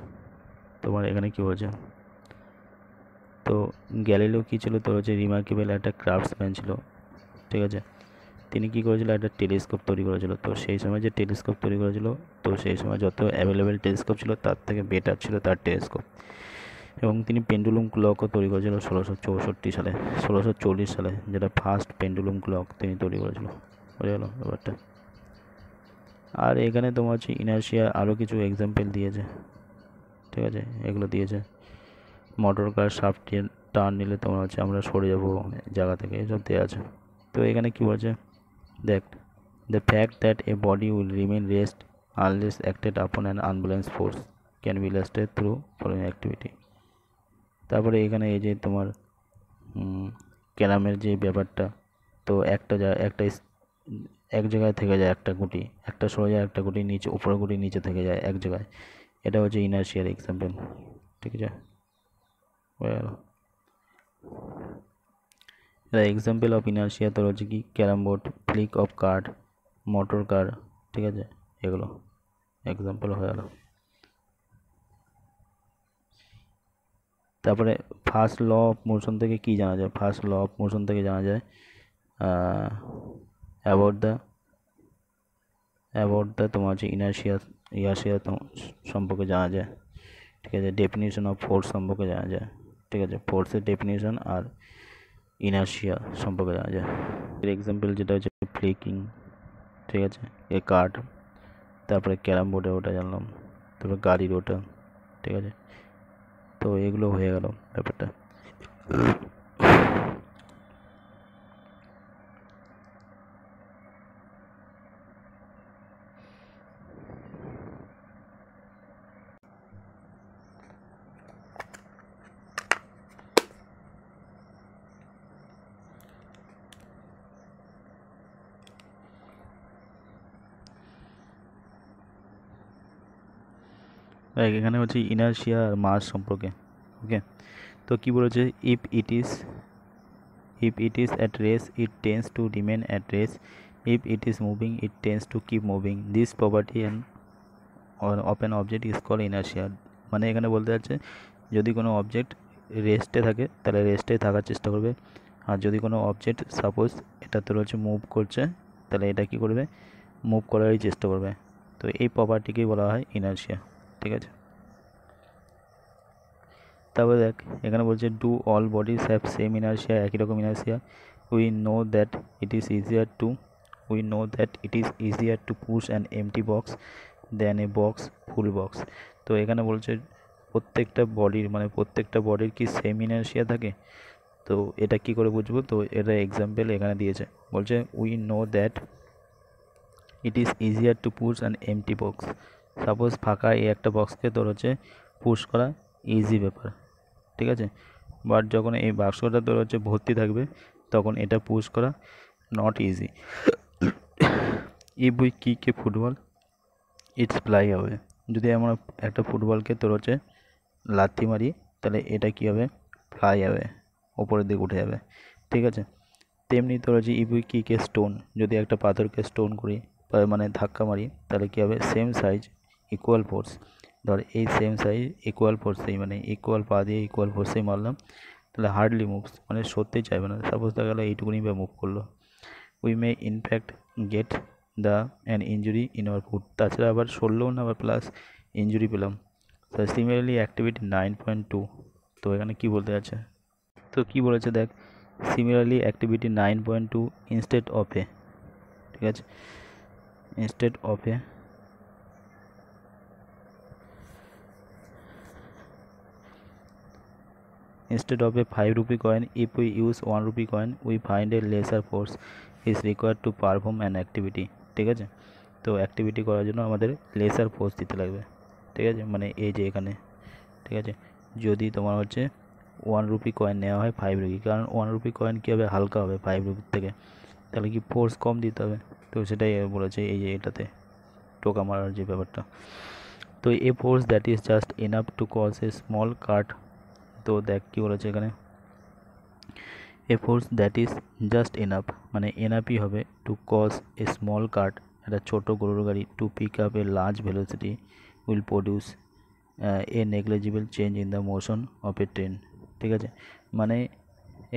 তোমার এখানে কী বলছে, তো গ্যালিলিও কী ছিল, তো হচ্ছে রিমার্কেবল একটা ক্রাফটসম্যান ছিল, ঠিক আছে। তিনি কী করেছিল, একটা টেলিস্কোপ তৈরি করেছিল। তো সেই সময় যে টেলিস্কোপ তৈরি করেছিল, তো সেই সময় যত অ্যাভেলেবেল টেলিস্কোপ ছিল তার থেকে বেটার ছিল তার টেলিস্কোপ। এবং তিনি পেন্ডুলুম ক্লকও তৈরি করেছিল 1664 সালে, 1640 সালে, যেটা ফার্স্ট পেন্ডুলুম ক্লক তিনি তৈরি করেছিল। বোঝা গেল ব্যাপারটা। আর এখানে তোমার হচ্ছে ইনার্শিয়া আরও কিছু এক্সাম্পল দিয়েছে, ঠিক আছে, এগুলো দিয়েছে। মোটর কার শাফট টার্ন নিলে তোমার হচ্ছে আমরা সরে যাবো জায়গা থেকে, এসব দেওয়া আছে। তো এখানে কী বলছে, দেখ, the fact that a body will remain rest unless acted upon an unbalance force can be illustrated through following activity. তারপরে এখানে এই যে তোমার ক্যারামের যে ব্যাপারটা, তো এক জায়গায় থেকে যায় একটা গুটি, একটা সরে যায়, একটা গুটি নিচে, উপরের গুটি নিচে থেকে যায় এক জায়গায়, এটা হচ্ছে ইনার্শিয়ার এক্সাম্পল, ঠিক আছে। দ্য এক্সাম্পল অফ ইনার্শিয়া তোর হচ্ছে কি, carrom board, Flick of card, motor car, ঠিক আছে, এগুলো এক্সাম্পল হয়ে গেল। তারপরে ফার্স্ট ল অফ মোশন থেকে কি জানা যায়, ফার্স্ট ল অফ মোশন থেকে জানা যায় অ্যাবাউট দ্য তোমার হচ্ছে ইনার্শিয়া সম্পর্কে জানা যায়, ঠিক আছে। ডেফিনিশন অফ ফোর্স সম্পর্কে জানা যায়, ঠিক আছে, ফোর্সের ডেফিনিশন আর ইনার্শিয়া সম্পর্কে জানা যায়। এর এক্সাম্পল যেটা হচ্ছে ফ্লিকিং, ঠিক আছে, এ কার্ড, তারপরে ক্যারাম বোর্ডে ওটা জানলাম, তারপরে গাড়ির ওটা, ঠিক আছে। তো এগুলো হয়ে গেল ব্যাপারটা। এখানে হচ্ছে ইনার্শিয়া আর মাস সম্পর্কে, ওকে। তো কী বলেছে, if it is at rest it tends to remain at rest, if it is moving it tends to keep moving, this property of an object is called inertia. মানে এখানে বলতে যাচ্ছে, যদি কোনো অবজেক্ট রেস্টে থাকে তাহলে রেস্টে থাকার চেষ্টা করবে, আর যদি কোনো অবজেক্ট সাপোজ এটা তোর হচ্ছে মুভ করছে, তাহলে এটা কী করবে, মুভ করারই চেষ্টা করবে। তো এই প্রপার্টিকেই বলা হয় ইনার্শিয়া, ঠিক আছে। তারপরে দেখ, এখানে বলছে do all bodies have same inertia, একই রকম inertia. We know that it is easier two push an empty box than a box full box. তো এখানে বলছে প্রত্যেকটা বডির কি সেম ইনার্শিয়া থাকে, তো এটা কি করে বুঝবো, তো এটা এক্সাম্পল এখানে দিয়েছে, বলছে we know that it is easier two push an empty box. Suppose ফাঁকা এই একটা বক্সকে তোর হচ্ছে পুশ করা ইজি ব্যাপার, ঠিক আছে, বাট যখন এই বাক্সটা তোর হচ্ছে ভর্তি থাকবে তখন এটা পুশ করা not easy. If we kick A football it's fly away, যদি আমরা একটা ফুটবলকে তোর হচ্ছে লাথি মারি তাহলে এটা কী হবে, ফ্লাই যাবে, ওপরের দিকে উঠে যাবে, ঠিক আছে। তেমনি তোর হচ্ছে if we kick A stone, যদি একটা পাথরকে স্টোন করি মানে ধাক্কা মারি, তাহলে কী হবে, সেম সাইজ ইকুয়াল ফোর্স, ধর এই সেম সাইজ ইকুয়াল ফোর্সেই মানে ইকুয়াল পা দিয়ে ইকুয়াল ফোর্সেই মারলাম, তাহলে হার্ডলি মুভস, মানে সরতেই চাইবে না। সাপোজ দেখা গেলো এইটুকুনি বা মুভ করলো, we may in fact get the an injury in our foot, তাছাড়া আবার সরলেও না, আবার প্লাস ইঞ্জুরি পেলাম। তো সিমিলারলি অ্যাক্টিভিটি 9.2, তো এখানে কী বলতে আছে, তো কী বলেছে দেখ, সিমিলারলি অ্যাক্টিভিটি 9.2 ইনস্টেড অফ এ, ঠিক আছে, instead of A instead of a 5 rupee coin, if we use 1 rupee coin, we find a lesser force is required to perform an activity, ঠিক আছে। তো অ্যাক্টিভিটি করার জন্য আমাদের লেসার ফোর্স দিতে লাগবে, ঠিক আছে, মানে এই যে এখানে, ঠিক আছে। যদি তোমার হচ্ছে 1 রুপি কয়েন নেওয়া হয় 5 রুপি, কারণ 1 রুপি কয়েন কী হবে, হালকা হবে 5 রুপির থেকে, তাহলে কি ফোর্স কম দিতে হবে, তো সেটাই বলেছে এই যে এটাতে টোকা মারার যে ব্যাপারটা। তো a force that is just enough to cause a small cart, তো দেখ কী বলেছে এখানে, a force that is just enough, মানে এনাফই হবে to cause a small cart, একটা ছোটো গরুর গাড়ি, to pick up a large velocity will produce a negligible change in the motion of a train, ঠিক আছে। মানে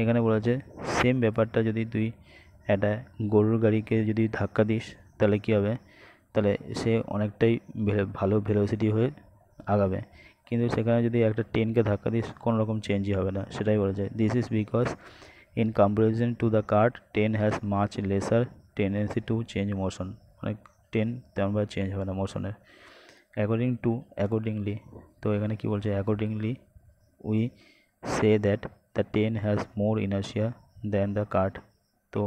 এখানে বলেছে সেম ব্যাপারটা, যদি তুই একটা গরুর গাড়িকে যদি ধাক্কা দিস, তাহলে কী হবে, তাহলে সে অনেকটাই ভালো ভেলোসিটি হয়ে আগাবে, কিন্তু সেখানে যদি একটা ট্রেনকে ধাক্কা দিস কোনো রকম চেঞ্জই হবে না, সেটাই বলেছে। This is because in comparison to the cart train has much lesser tendency to change motion, মানে ট্রেন তেমনভাবে চেঞ্জ হবে না মোশনের। অ্যাকর্ডিংলি, তো এখানে কি বলছে, accordingly we say that the train has more inertia than the cart, তো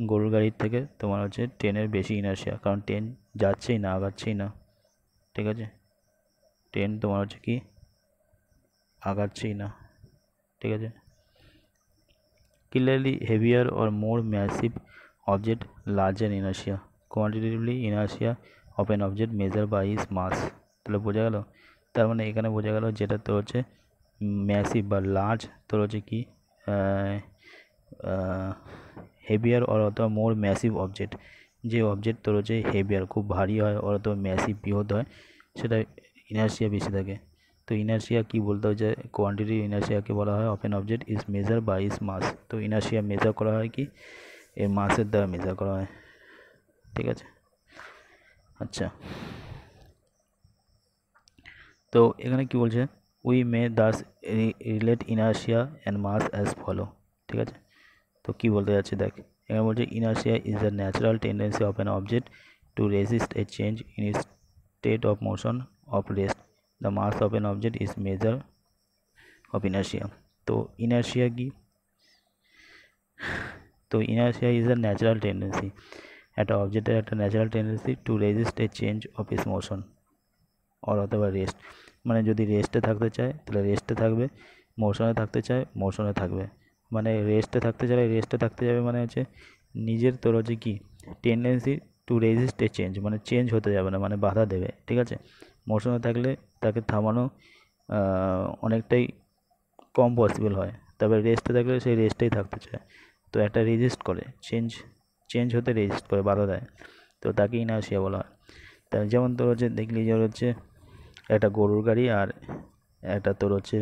গরুর গাড়ির থেকে তোমার হচ্ছে ট্রেনের বেশি ইনার্শিয়া, কারণ ট্রেন যাচ্ছেই না, আগাচ্ছেই না, ঠিক আছে, ট্রেন তোমার হচ্ছে কি আগাচ্ছেই না, ঠিক আছে। Clearly heavier or more massive object larger inertia, quantitatively inertia of an object measured by its mass, তাহলে বোঝা গেল, তার মানে এখানে বোঝা গেল যেটা তোর হচ্ছে ম্যাসিভ বা লার্জ, তোর হচ্ছে কি হেভিয়ার অর অথবা মোর ম্যাসিভ অবজেক্ট, যে অবজেক্ট তোর হচ্ছে হেভিয়ার খুব ভারী হয় অর অথবা ম্যাসিভ বৃহৎ হয়, সেটা ইনার্শিয়া বেশি থাকে। তো ইনার্শিয়া কি বলতে হচ্ছে, কোয়ান্টিটি ইনার্শিয়াকে বলা হয় of an object is measure by its mass, তো ইনার্শিয়া মেজার করা হয় কি এর মাসের দ্বারা মেজার করা হয়, ঠিক আছে। আচ্ছা, তো এখানে কি বলছে, we may thus relate inertia and mass as follow, ঠিক আছে। তো কি বলতে যাচ্ছে দেখ, এখানে বলছে inertia is the natural tendency of an object to resist a change in its state of motion of rest, the mass of an object is measure of inertia. তো ইনার্শিয়া কি, তো inertia is a natural tendency, একটা অবজেক্টের একটা natural tendency to resist a change of is motion or অথবা rest, মানে যদি রেস্টে থাকতে চায় তাহলে রেস্টে থাকবে, মোশনে থাকতে চায় মোশনে থাকবে, মানে রেস্টে থাকতে চাইলে রেস্টে থাকতে যাবে, মানে হচ্ছে নিজের তোর হচ্ছে কি tendency to resist a change, মানে চেঞ্জ হতে যাবে না, মানে বাধা দেবে, ঠিক আছে। মোশনে থাকলে তাকে থামানো অনেকটাই কম পসিবল হয়, তবে রেস্টে থাকলে সেই রেস্টেই থাকতে চায়, তো একটা রেজিস্ট করে, চেঞ্জ হতে রেজিস্ট করে, বাধা দেয়, তো তাকে ইনার্শিয়া বলা হয়। তাই যেমন তোর হচ্ছে দেখলি যে হচ্ছে একটা গরুর গাড়ি আর একটা তোর হচ্ছে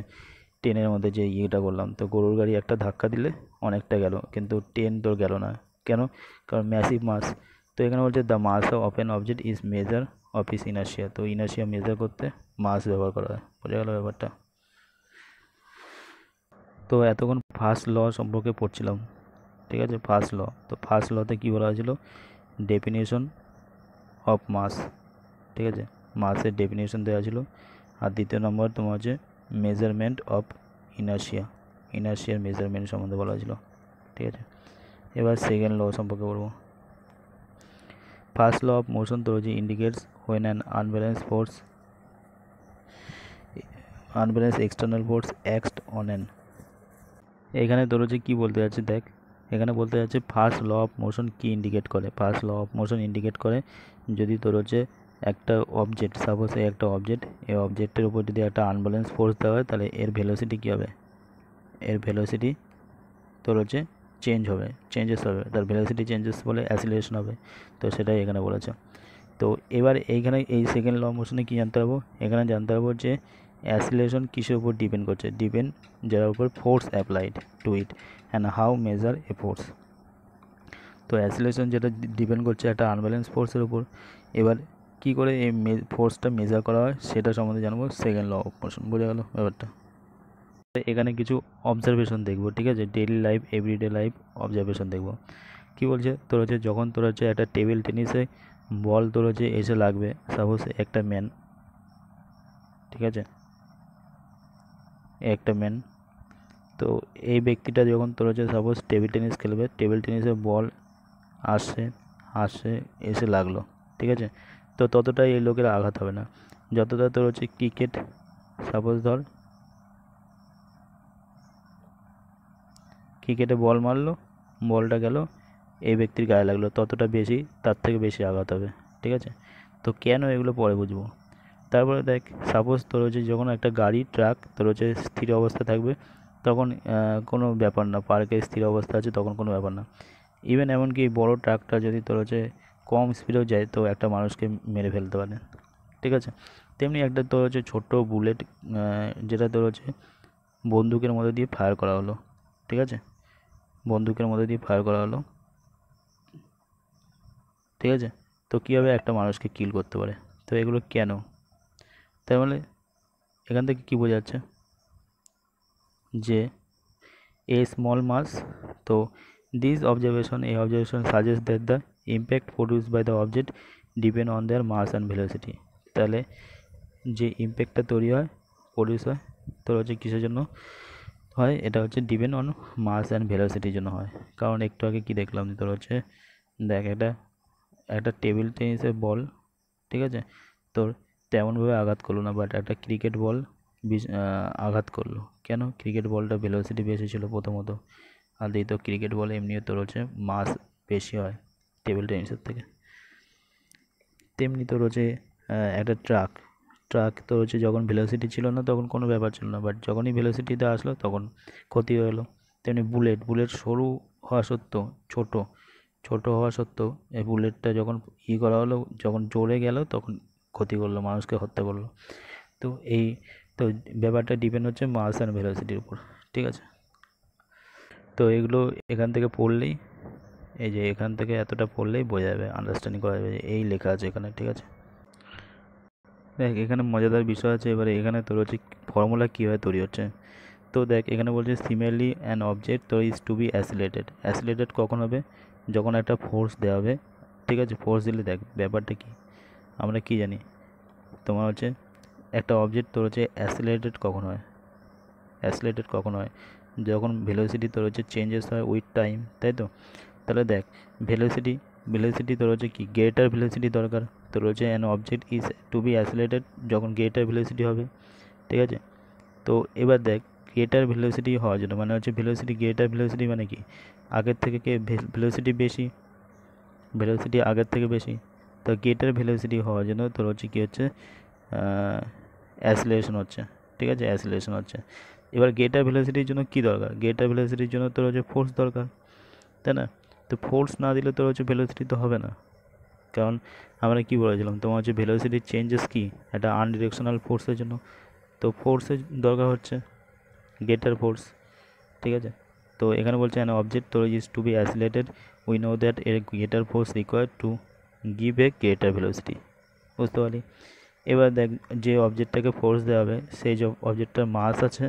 ট্রেনের মধ্যে যে ইয়েটা করলাম, তো গরুর গাড়ি একটা ধাক্কা দিলে অনেকটা গেল, কিন্তু ট্রেন তোর গেল না, কেন, কারণ ম্যাসিভ মাস। তো এখানে বলছে the mass of an object is measure of its inertia, তো ইনার্শিয়া মেজার করতে মাস ব্যবহার করা হয়, বোঝা গেল ব্যাপারটা। তো এতক্ষণ ফার্স্ট ল সম্পর্কে পড়ছিলাম, ঠিক আছে, ফার্স্ট ল। তো ফার্স্ট লতে কী বলা হয়েছিল, ডেফিনেশন অফ মাস, ঠিক আছে, মাসের ডেফিনেশন দেওয়া ছিল, আর দ্বিতীয় নম্বর তোমার হচ্ছে মেজারমেন্ট অফ ইনার্শিয়ার মেজারমেন্ট সম্বন্ধে বলা হয়েছিল, ঠিক আছে। এবার সেকেন্ড ল সম্পর্কে বলবো। ফার্স্ট ল অফ মোশন তো হচ্ছে indicates when an unbalance external force act on an, এখানে তোর হচ্ছে কী বলতে যাচ্ছে দেখ, এখানে বলতে যাচ্ছে ফার্স্ট ল অফ মোশন কী ইন্ডিকেট করে, first law of motion indicate করে যদি তোর হচ্ছে একটা অবজেক্ট, সাপোজ এই একটা অবজেক্ট, এই অবজেক্টের উপর যদি একটা আনব্যালেন্স ফোর্স দেওয়া হয়, তাহলে এর ভেলোসিটি কী হবে, এর ভেলোসিটি তোর হচ্ছে চেঞ্জেস হবে, তার ভেলোসিটি চেঞ্জেস বলে অ্যাসিলারেশন হবে। তো সেটাই এখানে বলেছে। তো এবার এইখানে এই সেকেন্ড ল অফ মোশনে কী জানতে পারবো, এখানে জানতে পারবো যে অ্যাসিলেশন কিসের উপর ডিপেন্ড করছে, যার উপর force applied to it and how measure A force. তো অ্যাসিলেশন যেটা ডিপেন্ড করছে একটা আনব্যালেন্স ফোর্সের উপর। এবার কী করে এই ফোর্সটা মেজার করা হয় সেটা সম্বন্ধে জানবো সেকেন্ড ল অফ মোশন। বোঝা গেল ব্যাপারটা? এখানে কিছু অবজারভেশন দেখবো, ঠিক আছে, daily life everyday life observation দেখবো। কী বলছে, তোর হচ্ছে যখন তোর হচ্ছে একটা টেবিল টেনিসে বল তোর হচ্ছে এসে লাগবে, সাপোজ একটা ম্যান, ঠিক আছে, একটা ম্যান, তো এই ব্যক্তিটা যখন তোর হচ্ছে সাপোজ টেবিল টেনিস খেলবে, টেবিল টেনিসে বল আসছে আসছে এসে লাগলো, ঠিক আছে, তো ততটাই এই লোকের আঘাত হবে না যতটা তোর হচ্ছে ক্রিকেট, সাপোজ ধর ক্রিকেটে বল মারলো, বলটা গেল এই ব্যক্তির গায়ে লাগলো, ততটা বেশি, তার থেকে বেশি আঘাত হবে, ঠিক আছে। তো কেন এগুলো পরে বুঝবো। তারপরে দেখ, সাপোজ তোর হচ্ছে যখন একটা গাড়ি ট্রাক তোর হচ্ছে স্থির অবস্থা থাকবে তখন কোনো ব্যাপার না, পার্কে স্থির অবস্থা আছে তখন কোনো ব্যাপার না। ইভেন এমনকি বড় ট্রাকটা যদি তোর হচ্ছে কম স্পিডেও যায় তো একটা মানুষকে মেরে ফেলতে পারে, ঠিক আছে। তেমনি একটা তোর হচ্ছে ছোট্ট বুলেট, যেটা তোর হচ্ছে বন্দুকের মধ্যে দিয়ে ফায়ার করা হলো, ঠিক আছে, বন্দুকের মধ্যে দিয়ে ফায়ার করা হলো, ঠিক আছে, তো কীভাবে একটা মানুষকে কিল করতে পারে। তো এগুলো কেন, তার মানে এখান থেকে কী বোঝা যাচ্ছে যে এ স্মল মাস, তো this observation suggest that the impact produce by the object depend on their mass and velocity. তাহলে যে ইম্প্যাক্টটা তৈরি হয়, প্রডিউস হয়, তোর হচ্ছে কিসের জন্য হয়, এটা হচ্ছে ডিপেন্ড অন মাস অ্যান্ড ভেলোসিটির জন্য হয়। কারণ একটু আগে কি দেখলাম, তোর হচ্ছে দেখ একটা টেবিল টেনিসের বল, ঠিক আছে, তোর তেমনভাবে আঘাত করলো না, বাট একটা ক্রিকেট বল আঘাত করলো। কেন, ক্রিকেট বলটা ভেলোসিটি বেশি ছিল প্রথমত, আর দ্বিতীয় ক্রিকেট বল এমনিও তোর হচ্ছে মাস বেশি হয় টেবিল টেনিসের থেকে। তেমনি তোর হচ্ছে একটা ট্রাক তোর হচ্ছে যখন ভেলোসিটি ছিল না তখন কোনো ব্যাপার ছিল না, বাট যখনই ভেলোসিটিতে আসলো তখন ক্ষতি হয়ে গেলো। তেমনি বুলেট সরু হওয়া সত্ত্বেও, ছোট হওয়া সত্ত্বেও এই বুলেটটা যখন করা হলো, যখন জোরে গেল তখন ক্ষতি করলো, মানুষকে হত্যা করলো। তো এই তো ব্যাপারটা ডিপেন্ড হচ্ছে মাস অ্যান্ড ভেলোসিটির উপর, ঠিক আছে। তো এগুলো এখান থেকে পড়লেই, এই যে এখান থেকে এতটা পড়লেই বোঝা যাবে, আন্ডারস্ট্যান্ডিং করা যাবে, এই লেখা আছে এখানে, ঠিক আছে। দেখ এখানে মজাদার বিষয় আছে, এবারে এখানে তোর হচ্ছে ফর্মুলা কীভাবে তৈরি হচ্ছে। তো দেখ এখানে বলছে সিমিলারলি অ্যান অবজেক্ট তো ইজ টু বি অ্যাসিলেটেড কখন হবে, যখন একটা ফোর্স দেওয়া হবে, ঠিক আছে, ফোর্স দিলে দেখ ব্যাপারটা কি, আমরা কি জানি, তোমার হচ্ছে একটা অবজেক্ট তোর হচ্ছে অ্যাসিলেটেড কখন হয়, যখন ভেলোসিটি তোর হচ্ছে চেঞ্জেস হয় উইথ টাইম, তাই তো। তাহলে দেখ ভেলোসিটি তোর হচ্ছে কি গ্রেটার ভেলোসিটি দরকার, তোর হচ্ছে an object is to be accelerated যখন গ্রেটার ভেলোসিটি হবে, ঠিক আছে। তো এবার দেখ গ্রেটার ভেলোসিটি হওয়ার জন্য মানে হচ্ছে গ্রেটার ভেলোসিটি মানে কি, আগের থেকে ভেলোসিটি আগের থেকে বেশি, তো গ্রেটার ভেলোসিটি হওয়ার জন্য তোর হচ্ছে কী হচ্ছে, অ্যাসিলেশন হচ্ছে, ঠিক আছে, অ্যাসিলেশন হচ্ছে। এবার গ্রেটার ভেলোসিটির জন্য কী দরকার, গ্রেটার ভেলোসিটির জন্য তোর হচ্ছে ফোর্স দরকার, তাই না। তো ফোর্স না দিলে তোর হচ্ছে ভেলোসিটি তো হবে না, কারণ আমরা কি বলেছিলাম তোমার হচ্ছে ভেলোসিটির চেঞ্জেস কি একটা আনডিরেকশনাল ফোর্সের জন্য, তো ফোর্সের দরকার হচ্ছে গ্রেটার ফোর্স, ঠিক আছে। তো এখানে বলছে অ্যান অবজেক্ট তোর is to be accelerated we know that a greater force required to give a greater velocity, বুঝতে পারি। এবার দেখ যে অবজেক্টটাকে ফোর্স দেওয়া হবে সেই যে অবজেক্টটার মাস আছে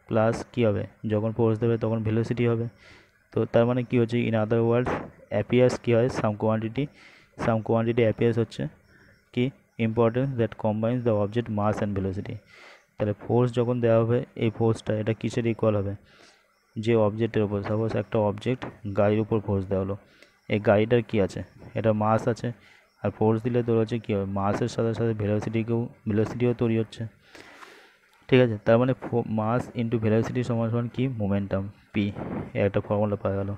প্লাস কী হবে, যখন ফোর্স দেবে তখন ভেলোসিটি হবে। তো তার মানে কী হচ্ছে, ইন আদার ওয়ার্ডস অ্যাপিয়ার্স কী হয়, সাম কোয়ান্টিটি অ্যাপিয়ার্স হচ্ছে কি importance that combines the object mass and velocity. তাহলে ফোর্স যখন দেওয়া হবে এই ফোর্সটা এটা কিসের ইকুয়াল হবে, যে অবজেক্টের উপর, সাপোজ একটা অবজেক্ট গাড়ির উপর ফোর্স দেওয়া হলো, এই গাড়িটার কী আছে, এটা মাস আছে, আর ফোর্স দিলে তোর হচ্ছে কী হবে, মাসের সাথে সাথে ভেলোসিটিও তৈরি হচ্ছে, ঠিক আছে। তার মানে মাস ইন্টু ভেলোসিটি সমান সমান কি মোমেন্টাম পি, একটা ফর্মুলা পাওয়া গেল।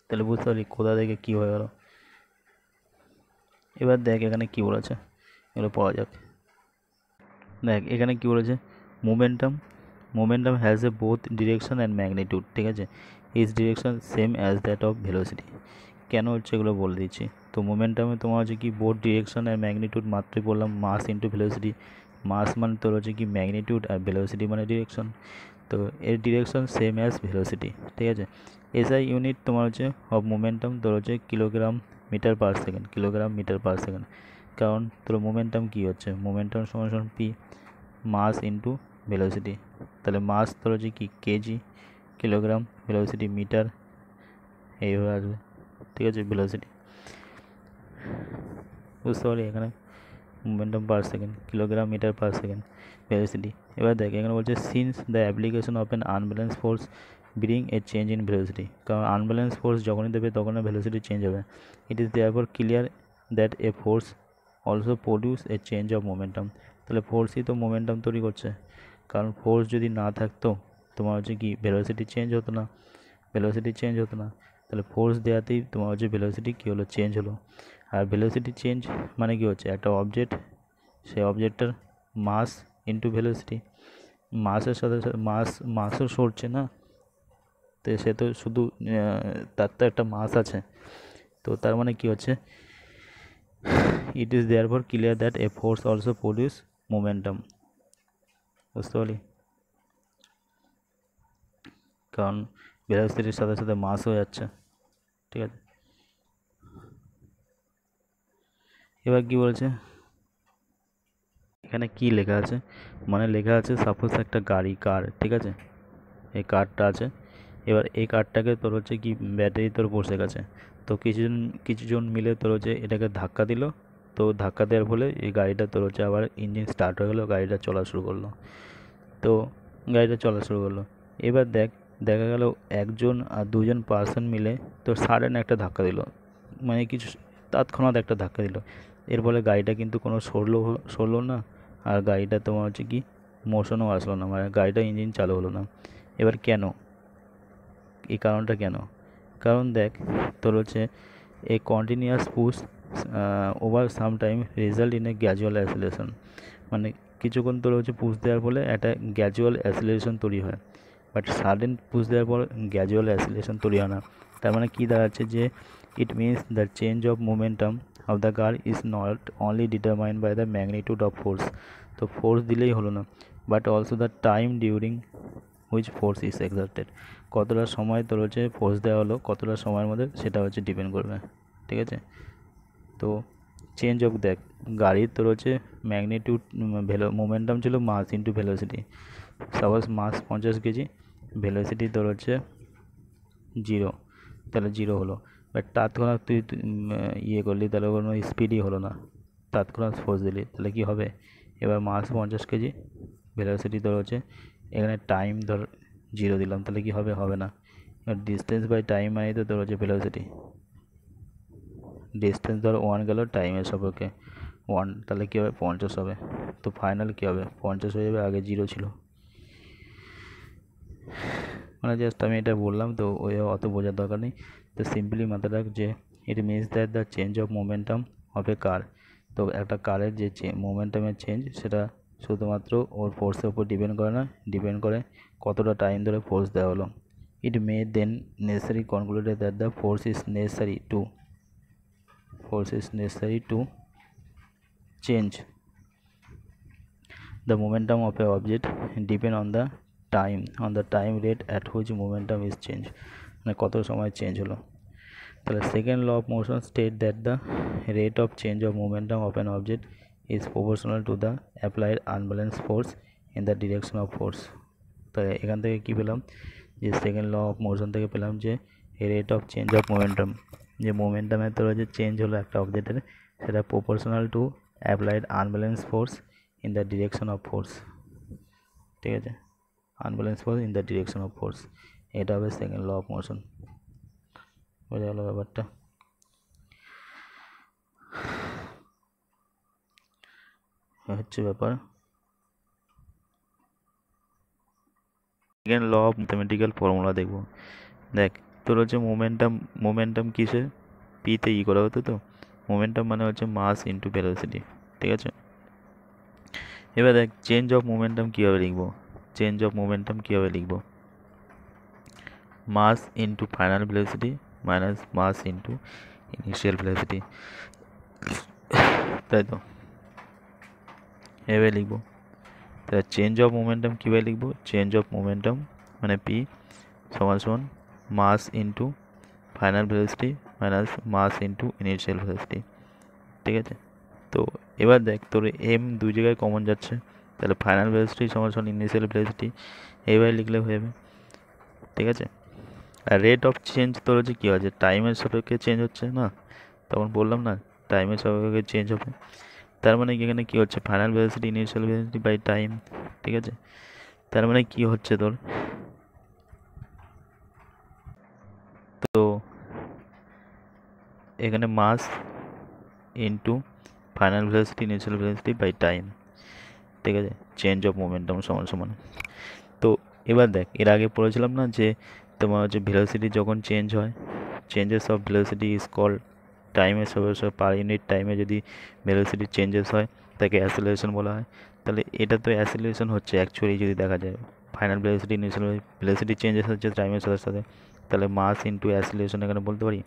তাহলে বুঝতে পারলি কোথা থেকে কী হয়ে গেল। এবার দেখ এখানে কী বলেছে, এগুলো পড়া যাক। দেখ এখানে কী বলেছে, momentum momentum has a both direction and magnitude, ঠিক আছে। Is direction same as that of velocity. কেন হচ্ছে এগুলো বলে দিচ্ছি। তো মোমেন্টামে তোমার হচ্ছে কি বোথ ডিরেকশন অ্যান্ড ম্যাগনিটিউড, মাত্রই বললাম মাস ইন্টু ভেলোসিটি। মাস মানে তোর হচ্ছে কি ম্যাগনিটিউড, আর ভেলোসিটি মানে ডিরেকশন। তো এর ডিরেকশন সেম অ্যাজ ভেলোসিটি, ঠিক আছে। এসআই ইউনিট তোমার হচ্ছে অফ মোমেন্টাম তোর হচ্ছে kilogram metre per second, kilogram metre per second. কারণ তোর মোমেন্টাম কী হচ্ছে, মোমেন্টাম সমান সমান পি, মাস ইন্টু ভেলোসিটি। তাহলে মাস তোর হচ্ছে কি কেজি, কিলোগ্রাম, ভেলোসিটি মিটার, এইভাবে আসবে, ঠিক আছে। ভেলোসিটি বুঝতে পারি এখানে momentum per second, kilogram metre per second, velocity. এবার দেখ এখানে বলছে since the application of an unbalance force bring a change in velocity. কারণ আনব্যালেন্স ফোর্স যখনই দেবে তখন ভেলোসিটি চেঞ্জ হবে। It is therefore clear that a force also produce a change of momentum. তাহলে ফোর্সই তো মোমেন্টাম তৈরি করছে, কারণ ফোর্স যদি না থাকতো তোমার হচ্ছে কি ভেলোসিটি চেঞ্জ হতো না, ভেলোসিটি চেঞ্জ হতো না। তাহলে ফোর্স দেওয়াতেই তোমার হচ্ছে ভেলোসিটি কী হলো, চেঞ্জ হলো। আর ভেলোসিটি চেঞ্জ মানে কি হচ্ছে, একটা অবজেক্ট, সেই অবজেক্টটার মাস ইন্টু ভেলোসিটি। মাসের সাথে সাথে মাসও সরছে না, তো সে তো শুধু তার তো একটা মাস আছে। তো তার মানে কি হচ্ছে, ইট is therefore clear that a force also produce momentum. বুঝতে পারলি, কারণ ভেলোসিটির সাথে সাথে মাস হয়ে যাচ্ছে, ঠিক আছে। এবার কি বলছে, এখানে কি লেখা আছে, মানে লেখা আছে সাপোজ একটা গাড়ি, কার, ঠিক আছে। এই কারটা আছে, এবার এই কারটাকে তোর হচ্ছে কি ব্যাটারি তোর বসে গেছে। তো কিছুজন মিলে তোর হচ্ছে এটাকে ধাক্কা দিল। তো ধাক্কা দেওয়ার ফলে এই গাড়িটা তোর হচ্ছে আবার ইঞ্জিন স্টার্ট হয়ে গেলো, গাড়িটা চলা শুরু করলো। তো গাড়িটা চলা শুরু করলো। এবার দেখা গেল একজন আর দুজন পার্সন মিলে তোর সাডেন একটা ধাক্কা দিল, মানে কিছু তৎক্ষণাৎ একটা ধাক্কা দিল। এর ফলে গাড়িটা কিন্তু কোনো সরলো না, আর গাড়িটা তোমার হচ্ছে কি মোশনও আসলো না, মানে গাড়িটা ইঞ্জিন চালু হলো না। এবার কেন, এই কারণটা কেন, কারণ দেখ তোর হচ্ছে এ continuous push over some time result in a gradual acceleration. মানে কিছুক্ষণ তোর হচ্ছে পুশ দেওয়ার ফলে একটা গ্র্যাজুয়াল অ্যাসিলেশন তৈরি হয়, বাট সাডেন পুশ দেওয়ার পর গ্র্যাজুয়াল অ্যাসিলেশন তৈরি হয় না। তার মানে কী দাঁড়াচ্ছে যে it means the change of momentum of the car is not only determined by the magnitude of force. তো ফোর্স দিলেই হলো না, but also the time during which force is exerted. কতটা সময় তোর হচ্ছে ফোর্স দেওয়া হলো, কতটা সময়ের মধ্যে সেটা হচ্ছে ডিপেন্ড করবে, ঠিক আছে। তো চেঞ্জ অফ দেখ গাড়ির তোর হচ্ছে ম্যাগনিটিউড মোমেন্টাম ছিল মাস ইন্টু ভেলোসিটি। সাপোজ মাস 50 কেজি, ভেলোসিটি তোর হচ্ছে 0, তাহলে 0 হলো। বাট তৎক্ষণাৎ তুই ইয়ে করলি, তাহলে কোনো স্পিডই হলো না, তৎক্ষণাৎ ফোর্স দিলি, তাহলে কী হবে। এবার মাস 50 কেজি, ভেলোসিটি তোর হচ্ছে, এখানে টাইম ধর 0 দিলাম, তাহলে কি হবে, হবে না। এবার ডিস্টেন্স বাই টাইম মানে তো তোর হচ্ছে ভেলোসিটি। ডিস্টেন্স ধর 1 গেল টাইমের সাপেক্ষে 1, তাহলে কী হবে 50 হবে। তো ফাইনাল কী হবে 50 হয়ে যাবে, আগে 0 ছিল। মানে জাস্ট আমি এটা বললাম, তো ওই অত বোঝার দরকার নেই। তো সিম্পলি মাথায় রাখ যে it means that the change of momentum of a car. তো একটা কারের যে মোমেন্টামের চেঞ্জ, সেটা শুধুমাত্র ওর ফোর্সের উপর ডিপেন্ড করে না, ডিপেন্ড করে কতটা টাইম ধরে ফোর্স দেওয়া হলো। It may then necessary concluded that the force is necessary to change the momentum of a object depend on the time rate at which momentum is changed, মানে কত সময় চেঞ্জ হলো। তাহলে second law of motion state that the rate of change of momentum of an object is proportional to the applied unbalance force in the direction of force. তাহলে এখান থেকে কী পেলাম, যে সেকেন্ড ল অফ মোশন থেকে পেলাম যে rate of change of momentum, যে মোমেন্টামের তোর যে চেঞ্জ হলো একটা অবজেক্টের, সেটা proportional to applied unbalance force in the direction of force, ঠিক আছে। Unbalance force in the direction of force, এটা হবে সেকেন্ড ল অফ মোশন। বোঝা গেল ব্যাপারটা। হচ্ছে ব্যাপার। Second law of mathematical formula দেখবো। দেখ তোর হচ্ছে মোমেন্টাম কিসে, পিতে করা হতো। তো মোমেন্টাম মানে হচ্ছে মাস ইন্টু ভেলোসিটি, ঠিক আছে। এবার দেখ চেঞ্জ অফ মোমেন্টাম কীভাবে লিখবো। চেঞ্জ অফ মোমেন্টাম কীভাবে লিখব? Mass into final velocity minus mass into initial velocity, তাই তো এভাবে লিখব। তাহলে চেঞ্জ অফ মোমেন্টাম কীভাবে লিখব? চেঞ্জ অফ মোমেন্টাম মানে পি সমান সমান mass into final velocity minus mass into initial velocity, ঠিক আছে? তো এবার দেখ তোর এম দুই জায়গায় কমন যাচ্ছে, তাহলে ফাইনাল ভেলোসিটি সমান সমান ইনিশিয়াল ভেলোসিটি এইভাবে লিখলে হয়ে যাবে, ঠিক আছে? আর রেট অফ চেঞ্জ তোর হচ্ছে কী হচ্ছে, টাইমের সাপেক্ষে চেঞ্জ হচ্ছে না, তখন বললাম না টাইমের সাপেক্ষে চেঞ্জ হবে। তার মানে এখানে কী হচ্ছে, final velocity initial velocity by time, ঠিক আছে? তার মানে কী হচ্ছে তোর, তো এখানে mass into final velocity initial velocity by time, ঠিক আছে? চেঞ্জ অফ মোমেন্টাম সমান সমান। তো এবার দেখ এর আগে পড়েছিলাম না যে তোমার হচ্ছে ভেলোসিটি যখন চেঞ্জ হয়, changes of velocity is called, টাইমের সাথে সাথে পার ইউনিট টাইমে যদি ভেলোসিটি চেঞ্জেস হয় তাকে অ্যাসেলারেশন বলা হয়। তাহলে এটা তো অ্যাসেলারেশন হচ্ছে অ্যাকচুয়ালি যদি দেখা যায়, final velocity initial velocity changes হচ্ছে টাইমের সাথে সাথে, তাহলে মাস ইন্টু অ্যাসেলারেশন এখানে বলতে পারি,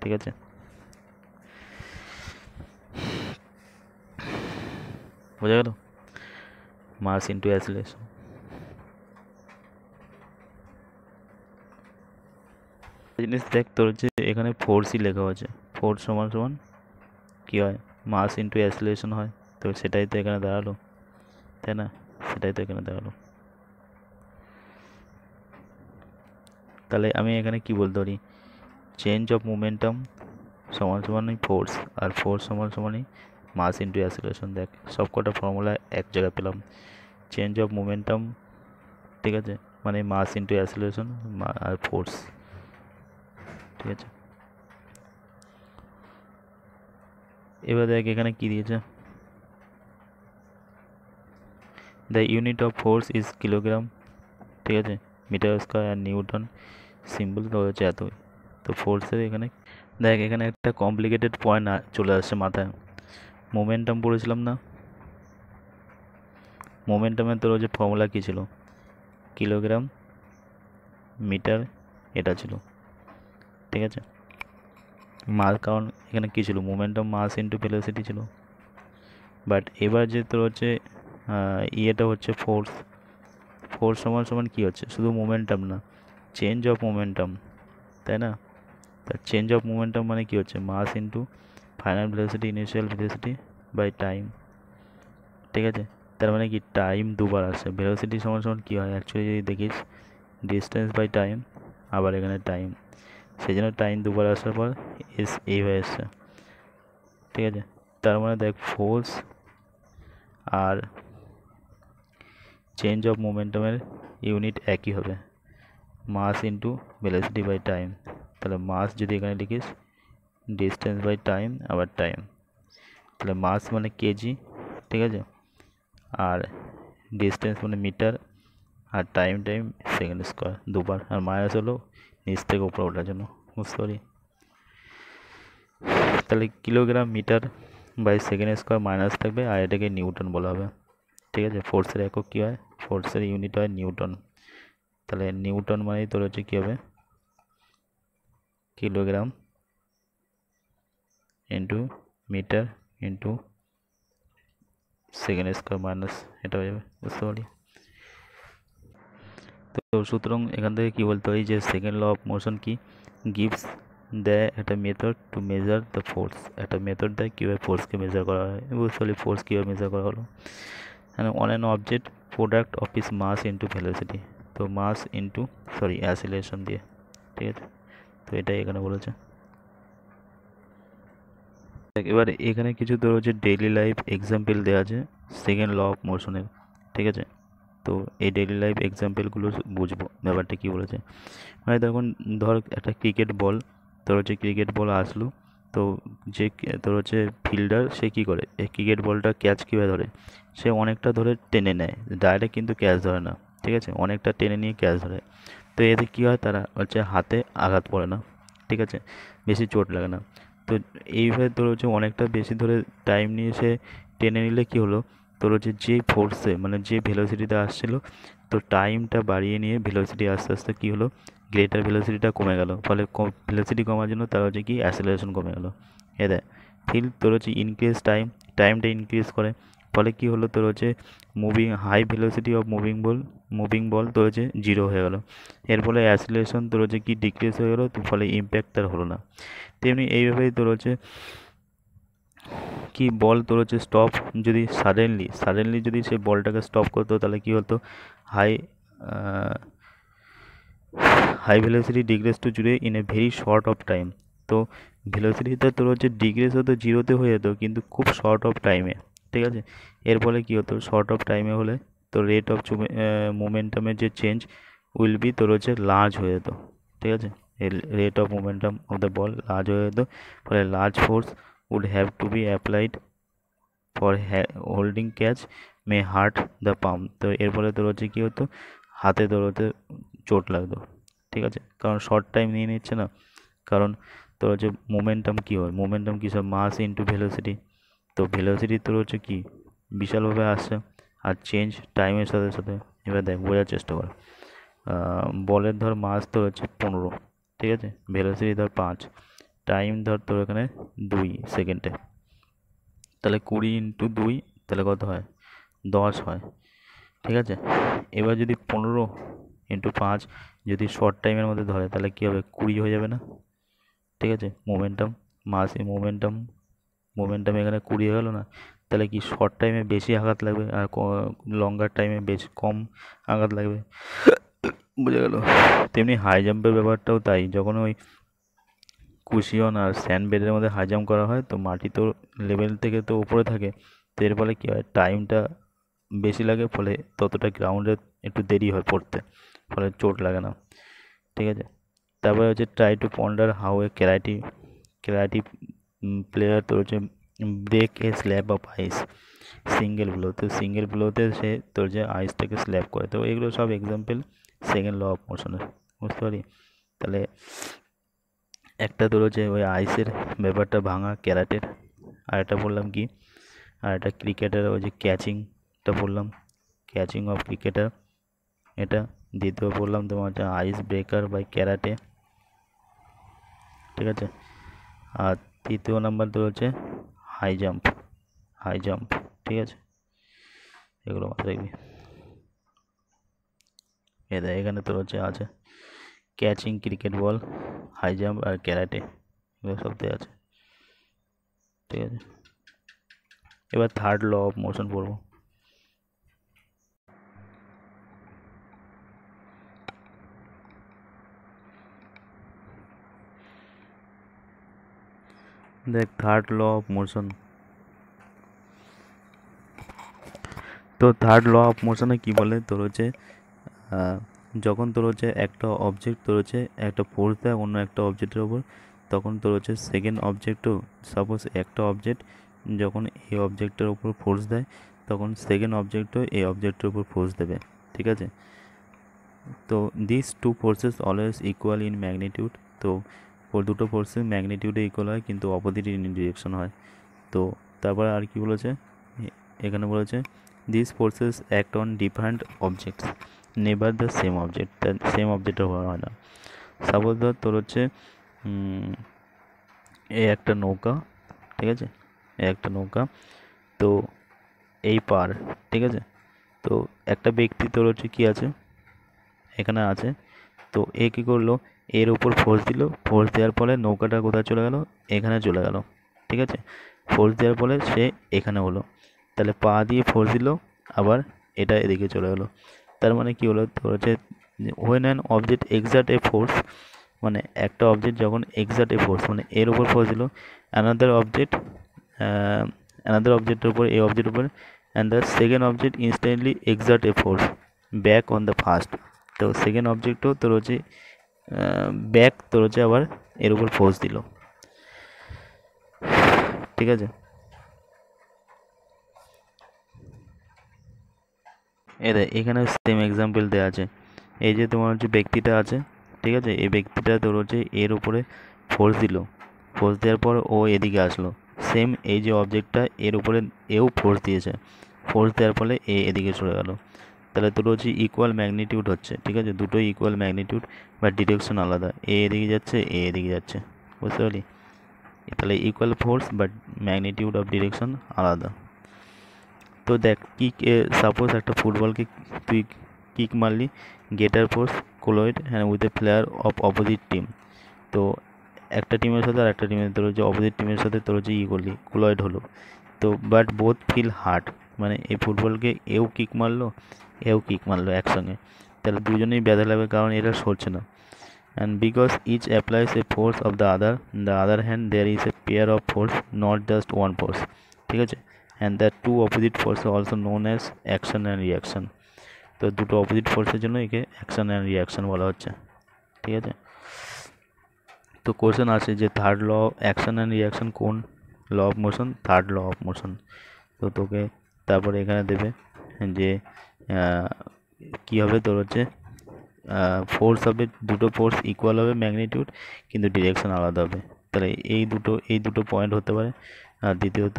ঠিক আছে? বোঝা গেল? Mass into acceleration. জিনিস দেখ তোর হচ্ছে এখানে ফোর্সই লেখা আছে, ফোর্স সমান সমান কী হয়, মাস ইন্টু অ্যাসেলারেশন হয়, তো সেটাই তো এখানে দাঁড়ালো, তাই না? সেটাই তো এখানে দাঁড়ালো। তাহলে আমি এখানে কি বলতে পারি, চেঞ্জ অফ মোমেন্টাম সমান সমানই ফোর্স, আর ফোর্স সমান সমানই মাস ইন্টু অ্যাসেলারেশন। দেখ সব কটা ফর্মুলা এক জায়গায় পেলাম, চেঞ্জ অফ মোমেন্টাম, ঠিক আছে, মানে মাস ইন্টু অ্যাসেলারেশন আর ফোর্স, ঠিক আছে? এবার দেখ এখানে কি দিয়েছে, the unit of force is kilogram, ঠিক আছে, মিটার স্কোয়ার আর নিউটন, সিম্বল তো হচ্ছে এতই। তো ফোর্সের এখানে দেখ এখানে একটা কমপ্লিকেটেড পয়েন্ট চলে আসছে মাথায়, মোমেন্টাম পড়েছিলাম না, মোমেন্টামের তোর হচ্ছে ফর্মুলা কী ছিল, কিলোগ্রাম মিটার এটা ছিল, ঠিক আছে? মাস, কারণ এখানে কী ছিল, মোমেন্টাম মাস ইন্টু ভেলোসিটি ছিল। বাট এবার যে তোর হচ্ছে ইয়েটা হচ্ছে ফোর্স, ফোর্স সমান সমান কী হচ্ছে, শুধু মোমেন্টাম না, চেঞ্জ অফ মোমেন্টাম, তাই না? তা চেঞ্জ অফ মোমেন্টাম মানে কী হচ্ছে, mass into final velocity initial velocity by time, ঠিক আছে? তার মানে কি টাইম দুবার আসে, ভেলোসিটি সমান সমান কী হয় অ্যাকচুয়ালি যদি দেখিস, ডিস্টেন্স বাই টাইম, আবার এখানে টাইম, সেই জন্য টাইম দুবার আসার পর এই হয়ে এসছে, ঠিক আছে? তার মানে দেখ ফোর্স আর চেঞ্জ অফ মোমেন্টামের ইউনিট একই হবে, mass into velocity by time. তাহলে মাস যদি এখানে লিখিস, ডিস্টেন্স বাই টাইম, আবার টাইম, তাহলে মাস মানে কেজি, ঠিক আছে, আর ডিস্টেন্স মানে মিটার, আর টাইম সেকেন্ড স্কোয়ার দুবার, আর মাইনাস হলো নিচ থেকে উপরে ওঠার জন্য, বুঝতে পারি? তাহলে kilogram metre by second square minus থাকবে, আর এটাকে নিউটন বলা হবে, ঠিক আছে? ফোর্সের একক কী হয়, ফোর্সের ইউনিট হয় নিউটন, তাহলে নিউটন মানেই তোর হচ্ছে কী হবে, kilogram into metre into second square minus এটা হয়ে যাবে, বুঝতে পারি? তো সুতরাং এখান থেকে কী বলতে পারি যে সেকেন্ড ল অফ মোশন কি গিভস দেয় একটা method to measure the force, একটা মেথড দেয় কীভাবে ফোর্সকে মেজার করা হয়, বুঝতে পারি ফোর্স কীভাবে মেজার করা হলো, on an object product of its mass into velocity, তো মাস ইন্টু অ্যাসিলেশন দিয়ে, ঠিক আছে? তো এটাই এখানে বলেছে। এবার এখানে কিছু তোর হচ্ছে ডেইলি লাইফ এক্সাম্পল দেওয়া আছে সেকেন্ড ল অফ মোশনের, ঠিক আছে? তো এই ডেইলি লাইফ এক্সাম্পলগুলো বুঝবো ব্যাপারটা কী বলেছে। মানে তখন ধর একটা ক্রিকেট বল, তোর হচ্ছে ক্রিকেট বল আসলো, তো যে তোর হচ্ছে ফিল্ডার সে কী করে, এই ক্রিকেট বলটা ক্যাচ কীভাবে ধরে, সে অনেকটা ধরে টেনে নেয়, ডাইরেক্ট কিন্তু ক্যাচ ধরে না, ঠিক আছে, অনেকটা টেনে নিয়ে ক্যাচ ধরে। তো এতে কী হয়, তারা হচ্ছে হাতে আঘাত পড়ে না, ঠিক আছে, বেশি চোট লাগে না। তো এইভাবে তোর হচ্ছে অনেকটা বেশি ধরে টাইম নিয়ে সে টেনে নিলে কী হলো, তোর হচ্ছে যে ফোর্সে মানে যে ভেলোসিটিতে আসছিল তো টাইমটা বাড়িয়ে নিয়ে ভেলোসিটি আস্তে আস্তে কী হলো গ্রেটার ভেলোসিটিটা কমে গেল, ফলে ভেলোসিটি কমার জন্য তার হচ্ছে কি অ্যাসেলারেশন কমে গেল। এ দেখ ফিল তোর হচ্ছে ইনক্রিজ টাইমটা ইনক্রিজ করে, ফলে কি হলো তোর হচ্ছে হাই ভেলোসিটি অফ মুভিং বল তোর হচ্ছে জিরো হয়ে গেল। এর ফলে অ্যাসেলারেশন তোর হচ্ছে কি ডিক্রিজ হয়ে গেলো, তো ফলে ইম্প্যাক্ট তার হলো না। তেমনি এইভাবেই তোর হচ্ছে কি বল তোর হচ্ছে স্টপ যদি সাডেনলি যদি সে বলটাকে স্টপ করতো তাহলে কি হতো high high velocity decrease to zero in a very short of time. তো ভেলোসিটিটা তোর হচ্ছে ডিগ্রেস হতো জিরোতে হয়ে যেত কিন্তু খুব শর্ট অফ টাইমে, ঠিক আছে। এর ফলে কী হতো শর্ট অফ টাইমে হলে তো রেট অফ মোমেন্টামের যে চেঞ্জ উইল বি তোর হচ্ছে লার্জ হয়ে যেত, ঠিক আছে। Rate of momentum of the ball large হয়ে যেত, ফলে large force would have to be applied for holding catch may hurt the পাম্প। তো এর ফলে তোর হচ্ছে কী হতো হাতে তোর হতে চোট লাগতো, ঠিক আছে, কারণ শর্ট টাইম নিয়ে নিচ্ছে না। কারণ তোর হচ্ছে মোমেন্টাম কী হয়, মোমেন্টাম কী সব মাস ইন্টু ভেলোসিটি, তো ভেলোসিটি তোর হচ্ছে কি বিশালভাবে আসছে আর চেঞ্জ টাইমের সাথে সাথে। এবার দেখ বোঝার চেষ্টা কর, বলের ধর মাস তোর হচ্ছে 15, ঠিক আছে, ভেলোসিটি ধর 5, টাইম ধর তোর এখানে 2 সেকেন্ডে, তাহলে 20 ইন্টু 2 তাহলে কত হয় 10 হয়, ঠিক আছে। এবার যদি 15 ইন্টু 5 যদি শর্ট টাইমের মধ্যে ধরে তাহলে কী হবে 20 হয়ে যাবে না, ঠিক আছে। মোমেন্টাম এখানে 20 হয়ে গেল না, তাহলে কি শর্ট টাইমে বেশি আঘাত লাগবে আর লঙ্গার টাইমে বেশি কম আঘাত লাগবে, বুঝে গেল। তেমনি হাই জাম্পের ব্যাপারটাও তাই, যখন ওই কুশিয়ন আর স্যান্ড বেডের মধ্যে হাই জাম্প করা হয় তো মাটি তো লেভেল থেকে তো উপরে থাকে, তো এর ফলে কী হয় টাইমটা বেশি লাগে, ফলে ততটা গ্রাউন্ডে একটু দেরি হয় পড়তে, ফলে চোট লাগে না, ঠিক আছে। তারপরে হচ্ছে try to ponder how a karate player তোর হচ্ছে break a slab of ice single blow, তো সিঙ্গেল ব্লোতে সে তোর যে আইসটাকে স্ল্যাব করে, তো এগুলো সব এক্সাম্পল সেকেন্ড ল অফ মোশনের, বুঝতে পারি। তাহলে একটা তোর হচ্ছে ওই আইসের ব্যাপারটা ভাঙা ক্যারাটের, আর একটা বললাম কি আর একটা ক্রিকেটের ওই যে ক্যাচিংটা বললাম, ক্যাচিং অফ ক্রিকেটার এটা। দ্বিতীয় বললাম তোমার হচ্ছে আইস ব্রেকার বাই ক্যারাটে, ঠিক আছে। আর তৃতীয় নাম্বার তোর হচ্ছে হাই জাম্প, ঠিক আছে। এগুলো মাথায় রাখবি। এখানে তোর হচ্ছে আছে catching, cricket ball, high jump আর ক্যারাটে, এগুলো সব দেওয়া আছে, ঠিক আছে। এবার থার্ড ল অফ মোশন পড়বো। দেখ থার্ড ল অফ মোশন, তো থার্ড ল অফ মোশনে কী বলে তোর হচ্ছে যখন তোর হচ্ছে একটা অবজেক্ট তোর হচ্ছে একটা ফোর্স দেয় অন্য একটা অবজেক্টের ওপর, তখন তোর হচ্ছে সেকেন্ড অবজেক্টও সাপোজ একটা অবজেক্ট যখন এই অবজেক্টের ওপর ফোর্স দেয় তখন সেকেন্ড অবজেক্টও এই অবজেক্টের উপর ফোর্স দেবে, ঠিক আছে। তো this two forces always equal in magnitude, তো দুটো ফোর্সের ম্যাগনিটিউডে ইকুয়াল হয় কিন্তু অপোজিট ইন ডিরেকশন হয়। তো তারপরে আর কি বলেছে এখানে বলেছে this forces act on different objects never the same object, same অবজেক্টও হয় না। সাপোজ ধর তোর হচ্ছে এই একটা নৌকা, ঠিক আছে, এই একটা নৌকা, তো এই পার, ঠিক আছে, তো একটা ব্যক্তি তোর হচ্ছে কী আছে এখানে আছে, তো এ কী করলো এর উপর ফোর্স দিল, ফোর্স দেওয়ার ফলে নৌকাটা কোথায় চলে গেল এখানে চলে গেল, ঠিক আছে। ফোর্স দেওয়ার ফলে সে এখানে হলো, তাহলে পা দিয়ে ফোর্স দিল আবার এটা এদিকে চলে গেলো, তার মানে কী হলো তোর হচ্ছে when an object excerpt A force, মানে একটা অবজেক্ট যখন এক্সার্ট এ ফোর্স মানে এর উপর ফোর্স দিল অ্যানাদার অবজেক্টের উপর এই অবজেক্টের উপর and the second object instantly excerpt A force back on the first, তো সেকেন্ড অবজেক্টও তোর হচ্ছে ব্যাক তোর হচ্ছে আবার এর উপর ফোর্স দিল, ঠিক আছে। এখানে সেম এক্সাম্পল দেওয়া আছে, এই যে তোমার হচ্ছে ব্যক্তিটা আছে, ঠিক আছে, এই ব্যক্তিটা তোর হচ্ছে এর উপরে ফোর্স দিল, ফোর্স দেওয়ার পর ও এদিকে আসলো, সেম এই যে অবজেক্টটা এর উপরে এও ফোর্স দিয়েছে, ফোর্স দেওয়ার ফলে এ এদিকে সরে গেল। তাহলে দুটো হচ্ছে ইকুয়াল ম্যাগনিটিউড হচ্ছে, ঠিক আছে, দুটোই ইকুয়াল ম্যাগনিটিউড বা ডিরেকশন আলাদা, এ এদিকে যাচ্ছে এ এদিকে যাচ্ছে, বুঝতে পারলি? তাহলে equal force but magnitude of direction আলাদা। তো দেখ কিক, সাপোজ একটা ফুটবলকে তুই কিক মারলি, গেটার ফোর্স কোলয়েড হ্যাঁ with a player of opposite team. তো একটা টিমের সাথে আর একটা টিমের, তোর যে অপোজিট টিমের সাথে তোর যে করলি কোলয়েড হলো, তো বাট বোথ ফিল হার্ড, মানে এই ফুটবলকে এও কিক মারলো এও কিক মারলো একসঙ্গে, তাহলে দুজনেই ব্যথা লাগবে কারণ এটা সরছে না। And because each applies a force of the other hand there is a pair of force, not just one force, ঠিক আছে। And the two opposite force also known as action and reaction. তো দুটো opposite ফোর্সের জন্য একে action and reaction বলা হচ্ছে, ঠিক আছে। তো কোশ্চেন আছে যে third law of action and reaction কোন? Law of motion, third law of motion. তো তোকে তারপরে এখানে দেবে যে কী হবে তোর হচ্ছে ফোর্স হবে, দুটো ফোর্স ইকুয়াল হবে ম্যাগনিটিউড, কিন্তু ডিরেকশন আলাদা হবে। তাহলে এই দুটো পয়েন্ট হতে পারে। আর দ্বিতীয়ত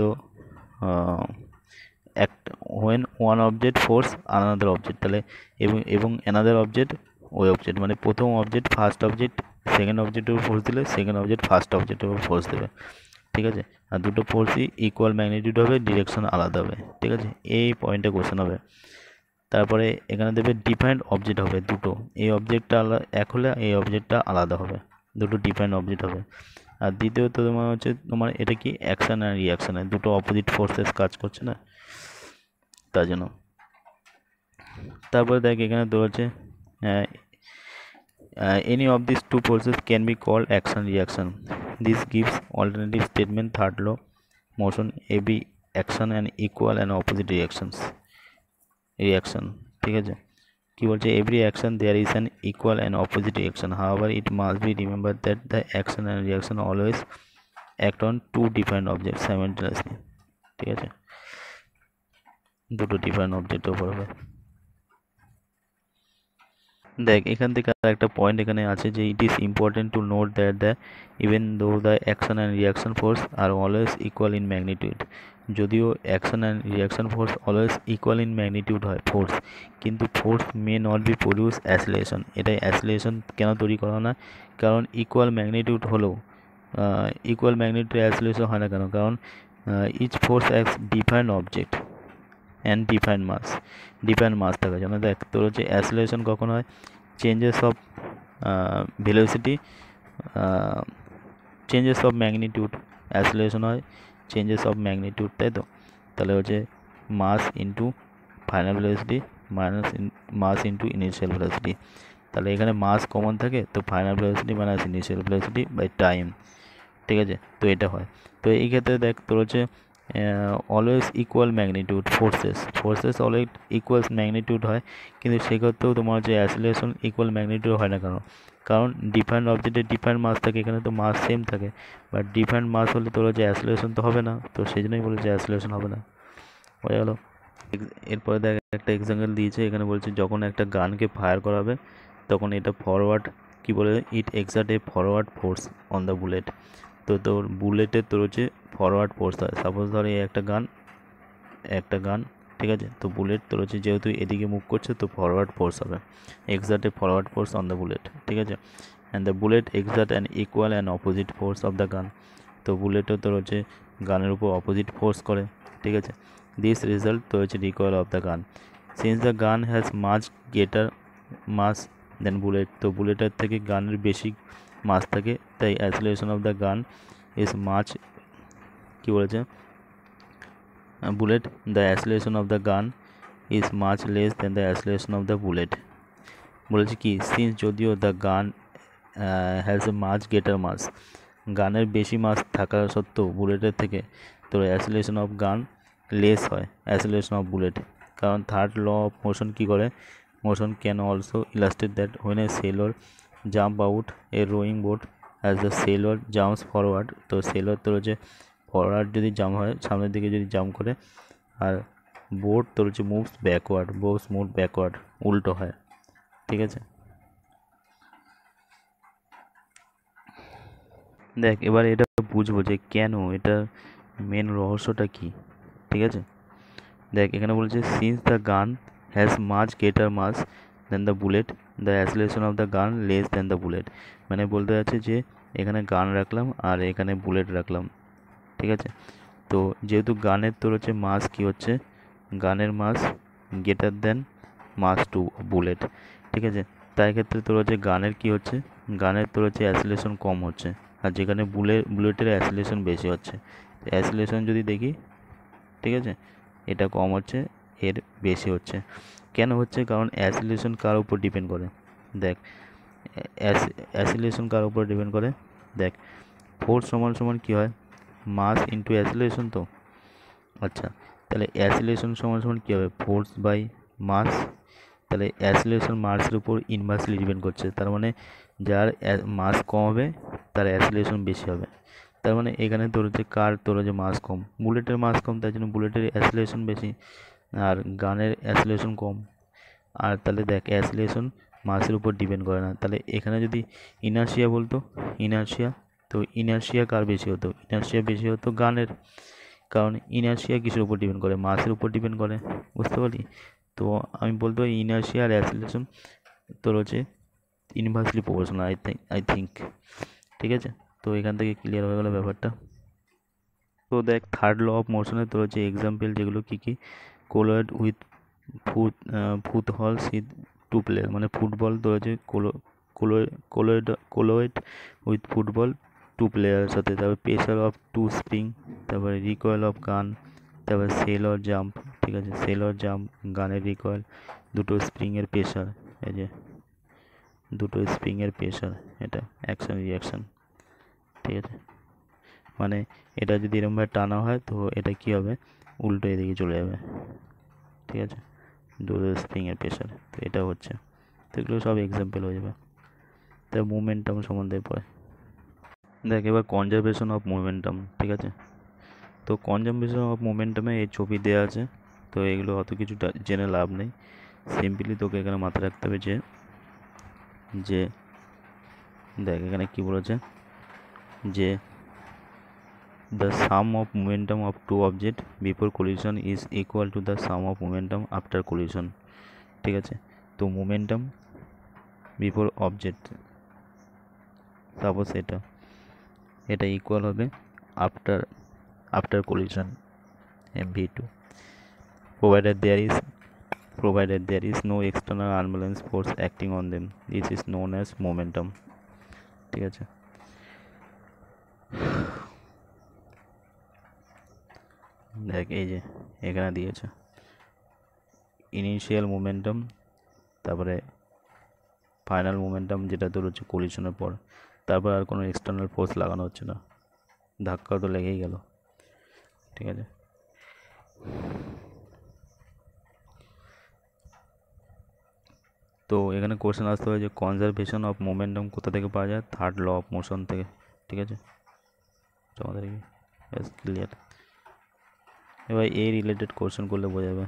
একটা when one object force another object, তাহলে এবং অ্যানাদার অবজেক্ট ওই অবজেক্ট, মানে প্রথম অবজেক্ট ফার্স্ট অবজেক্ট সেকেন্ড অবজেক্টের উপর ফোর্স দিলে সেকেন্ড অবজেক্ট ফার্স্ট অবজেক্টের উপর ফোর্স দেবে, ঠিক আছে। আর দুটো ফোর্সই ইকুয়াল ম্যাগনিটিউড হবে, ডিরেকশন আলাদা হবে, ঠিক আছে। এই পয়েন্টে কোশ্চেন হবে। তারপরে এখানে দেবে ডিফাইন্ড অবজেক্ট হবে দুটো, এই অবজেক্টটা আলাদা এক হলে এই অবজেক্টটা আলাদা হবে, দুটো ডিফাইন্ড অবজেক্ট হবে। আর দ্বিতীয়ত তোমার হচ্ছে তোমার এটা কি অ্যাকশন আর রিয়াকশানে দুটো অপোজিট ফোর্সেস কাজ করছে না, তার জন্য। তারপরে দেখ এখানে তোর হচ্ছে any of these two forces can be called action reaction. This gives alternative statement third law motion every action and equal and opposite reaction, ঠিক আছে। কি বলছে every action there is an equal and opposite reaction, however it must be remembered that the action and reaction always act on two different objects simultaneously, ঠিক আছে, দুটো different অবজেক্টের উপর হবে। দেখ এখান থেকে একটা পয়েন্ট এখানে আছে যে it is important to note that the even though the action and reaction force are always equal in magnitude, যদিও action and reaction force always equal in magnitude হয় ফোর্স, কিন্তু force may not be produce acceleration. এটাই acceleration কেন তৈরি করা না? কারণ equal magnitude হলেও ইকুয়াল ম্যাগনিটিউড অ্যাসিলেশন হয় না কেন? কারণ each force acts different object and different mass থাকার জন্য। দেখ তোর হচ্ছে অ্যাসিলেশন কখন হয়? Changes of velocity, changes of magnitude, acceleration হয় চেঞ্জেস অফ ম্যাগনিটিউড, তাই তো। তাহলে হচ্ছে mass into final velocity minus mass into initial velocity. তাহলে এখানে মাস কমন থাকে, তো final velocity minus initial velocity by time, ঠিক আছে। তো এটা হয়। তো এই ক্ষেত্রে দেখ তোর হচ্ছে always equal magnitude forces always equal magnitude হয়, কিন্তু সেক্ষেত্রেও তোমার যে অ্যাসিলেশন ইকুয়াল ম্যাগনিটিউড হয় না কেন? কারণ ডিফারেন্ট অবজেক্টের ডিফারেন্ট মাস থাকে, এখানে তো মাস সেম থাকে, বাট ডিফারেন্ট মাস হলে তোর যে অ্যাসিলেশন তো হবে না, তো সেই জন্যই বলে যে অ্যাসিলেশন হবে না, হয়ে গেল। এরপরে দেখ একটা এক্সাম্পল দিয়েছে, এখানে বলছে যখন একটা গানকে ফায়ার করাবে তখন এটা ফরওয়ার্ড কি বলে, it exert a forward force on the bullet. তো তোর বুলেটের তোর হচ্ছে ফরওয়ার্ড ফোর্স হয়, সাপোজ ধর এই একটা গান, ঠিক আছে। তো বুলেট তোর হচ্ছে যেহেতু এদিকে মুভ করছে, তো ফরওয়ার্ড ফোর্স হবে, excerpt a forward force on the bullet, ঠিক আছে। And the bullet excerpt an equal and opposite force of the গান। তো বুলেটও তোর হচ্ছে গানের উপর অপোজিট ফোর্স করে, ঠিক আছে। দিস রেজাল্ট তো হচ্ছে recoil of the gun, since the gun has much greater mass than bullet. তো বুলেটের থেকে গানের বেশি মাস থাকে, তাই acceleration of the gun is much, কি বলেছে, bullet, the acceleration of the gun is much less than the acceleration of the bullet. বলেছে কি, সিন্স যদিও the gun has a much greater mass, গানের বেশি মাস থাকা সত্ত্বেও বুলেটের থেকে তোর অ্যাসিলেশন অফ গান লেস হয় অ্যাসিলেশন অফ বুলেট। কারণ থার্ড ল অফ মোশন কী করে, motion can also illustrate that when a sailor jump out a rowing boat as the sailor jumps forward. তো সেলর তোর হচ্ছে ফরওয়ার্ড যদি জাম্প হয়, সামনের দিকে যদি জাম্প করে, আর বোট তোর হচ্ছে মুভস ব্যাকওয়ার্ড, উল্টো হয়, ঠিক আছে। দেখ এবার এটা বুঝবো যে কেন, এটা মেন রহস্যটা কি, ঠিক আছে। দেখ এখানে বলছে since the gun has much greater mass than the bullet the acceleration of the gun less than the bullet, মানে বলতে যাচ্ছে যে এখানে গান রাখলাম আর এখানে বুলেট রাখলাম, ঠিক আছে। তো যেহেতু গানের তোর হচ্ছে মাস কী হচ্ছে, গানের মাস গ্রেটার দেন মাস টু বুলেট, ঠিক আছে। তাই ক্ষেত্রে তোর হচ্ছে গানের কী হচ্ছে, গানের তোর হচ্ছে অ্যাসিলেশন কম হচ্ছে, আর যেখানে বুলেটের অ্যাসিলেশন বেশি হচ্ছে। অ্যাসিলেশন যদি দেখি, ঠিক আছে, এটা কম হচ্ছে, এর বেশি হচ্ছে। কেন হচ্ছে, কারণ অ্যাসিলেশন কার উপর ডিপেন্ড করে, দেখ অ্যাসিলেশন কার উপর ডিপেন্ড করে, দেখ ফোর্স সমান সমান কী হয়, মাস ইন্টু অ্যাসিলেশন। তো আচ্ছা, তাহলে অ্যাসিলেশন সমান সমান কী হবে, ফোর্স বাই মাস। তাহলে অ্যাসিলেশন মাসের উপর ইনভার্সলি ডিপেন্ড করছে, তার মানে যার মাস কম হবে তার অ্যাসিলেশন বেশি হবে। তার মানে এখানে তোর হচ্ছে তোর হচ্ছে মাস কম, বুলেটের মাস কম, তাই জন্য বুলেটের অ্যাসিলেশন বেশি, আর গানের অ্যাসিলেশন কম। আর তাহলে দেখ অ্যাসিলেশন মাসের উপর ডিপেন্ড করে না, তাহলে এখানে যদি ইনার্শিয়া বলতো, ইনার্শিয়া, তো ইনার্শিয়া কার বেশি হতো, ইনার্শিয়া বেশি হতো গানের, কারণ ইনার্শিয়া কিসের উপর ডিপেন্ড করে, মাসের উপর ডিপেন্ড করে, বুঝতে পারলি। তো আমি বলতে পারি ইনার্শিয়া আর অ্যাসিলেশন তোর হচ্ছে ইনভার্সলি প্রপোর্শনাল, আই থিঙ্ক, ঠিক আছে। তো এখান থেকে ক্লিয়ার হয়ে গেল ব্যাপারটা। তো দেখ থার্ড ল অফ মোশনের তোর হচ্ছে এক্সাম্পল যেগুলো কী কী, collide with footballs with two player, মানে ফুটবল তোর হচ্ছে কোলয়েড উইথ ফুটবল টু প্লেয়ারের সাথে, তারপর প্রেশার অফ টু স্প্রিং, তারপরে রিকয়েল অফ গান, তারপর সেল অর জাম্প, ঠিক আছে, সেল অর জাম্প, গানের রিকয়েল, দুটো স্প্রিংয়ের প্রেশার, এই যে দুটো স্প্রিংয়ের প্রেশার, এটা অ্যাকশন রিয়াকশান, ঠিক আছে। মানে এটা যদি এরকমভাবে টানা হয় তো এটা কী হবে, উল্টো এদিকে চলে যাবে, ঠিক আছে, দুটো স্প্রিংয়ের প্রেশার, তো এটা হচ্ছে, তো এগুলো সব এক্সাম্পল হয়ে যাবে। তাই মোমেন্টাম সম্বন্ধে পড়ে। দেখ এবার কনজারভেশন অফ মোমেন্টাম, ঠিক আছে। তো কনজারভেশন অফ মোমেন্টামে এই ছবি দেওয়া আছে, তো এগুলো অত কিছু জেনে লাভ নেই, সিম্পলি তোকে এখানে মাথায় রাখতে হবে যে দেখ এখানে কি বলেছে, যে the sum of momentum of two objects before collision is equal to the sum of momentum after collision, ঠিক আছে। তো মোমেন্টাম বিফোর অবজেক্ট, সাপোজ এটা ইকুয়াল হবে after collision mv2 provided there is no external unbalanced force acting on them, this is known as momentum, ঠিক আছে। দেখ এই যে এখানে দিয়েছে ইনিশিয়াল মোমেন্টাম, তারপরে ফাইনাল মোমেন্টাম যেটা তোর হচ্ছে কলিশনের পর, তারপর আর কোনো এক্সটার্নাল ফোর্স লাগানো হচ্ছে না, ধাক্কা তো লেগেই গেল, ঠিক আছে। তো এখানে কোশ্চেন আসতে হয় যে কনজারভেশন অফ মোমেন্টাম কোথা থেকে পাওয়া যায়, থার্ড ল অফ মোশন থেকে, ঠিক আছে। আমাদের ক্লিয়ার, এবার এই রিলেটেড কোশ্চেন করলে বোঝা যাবে।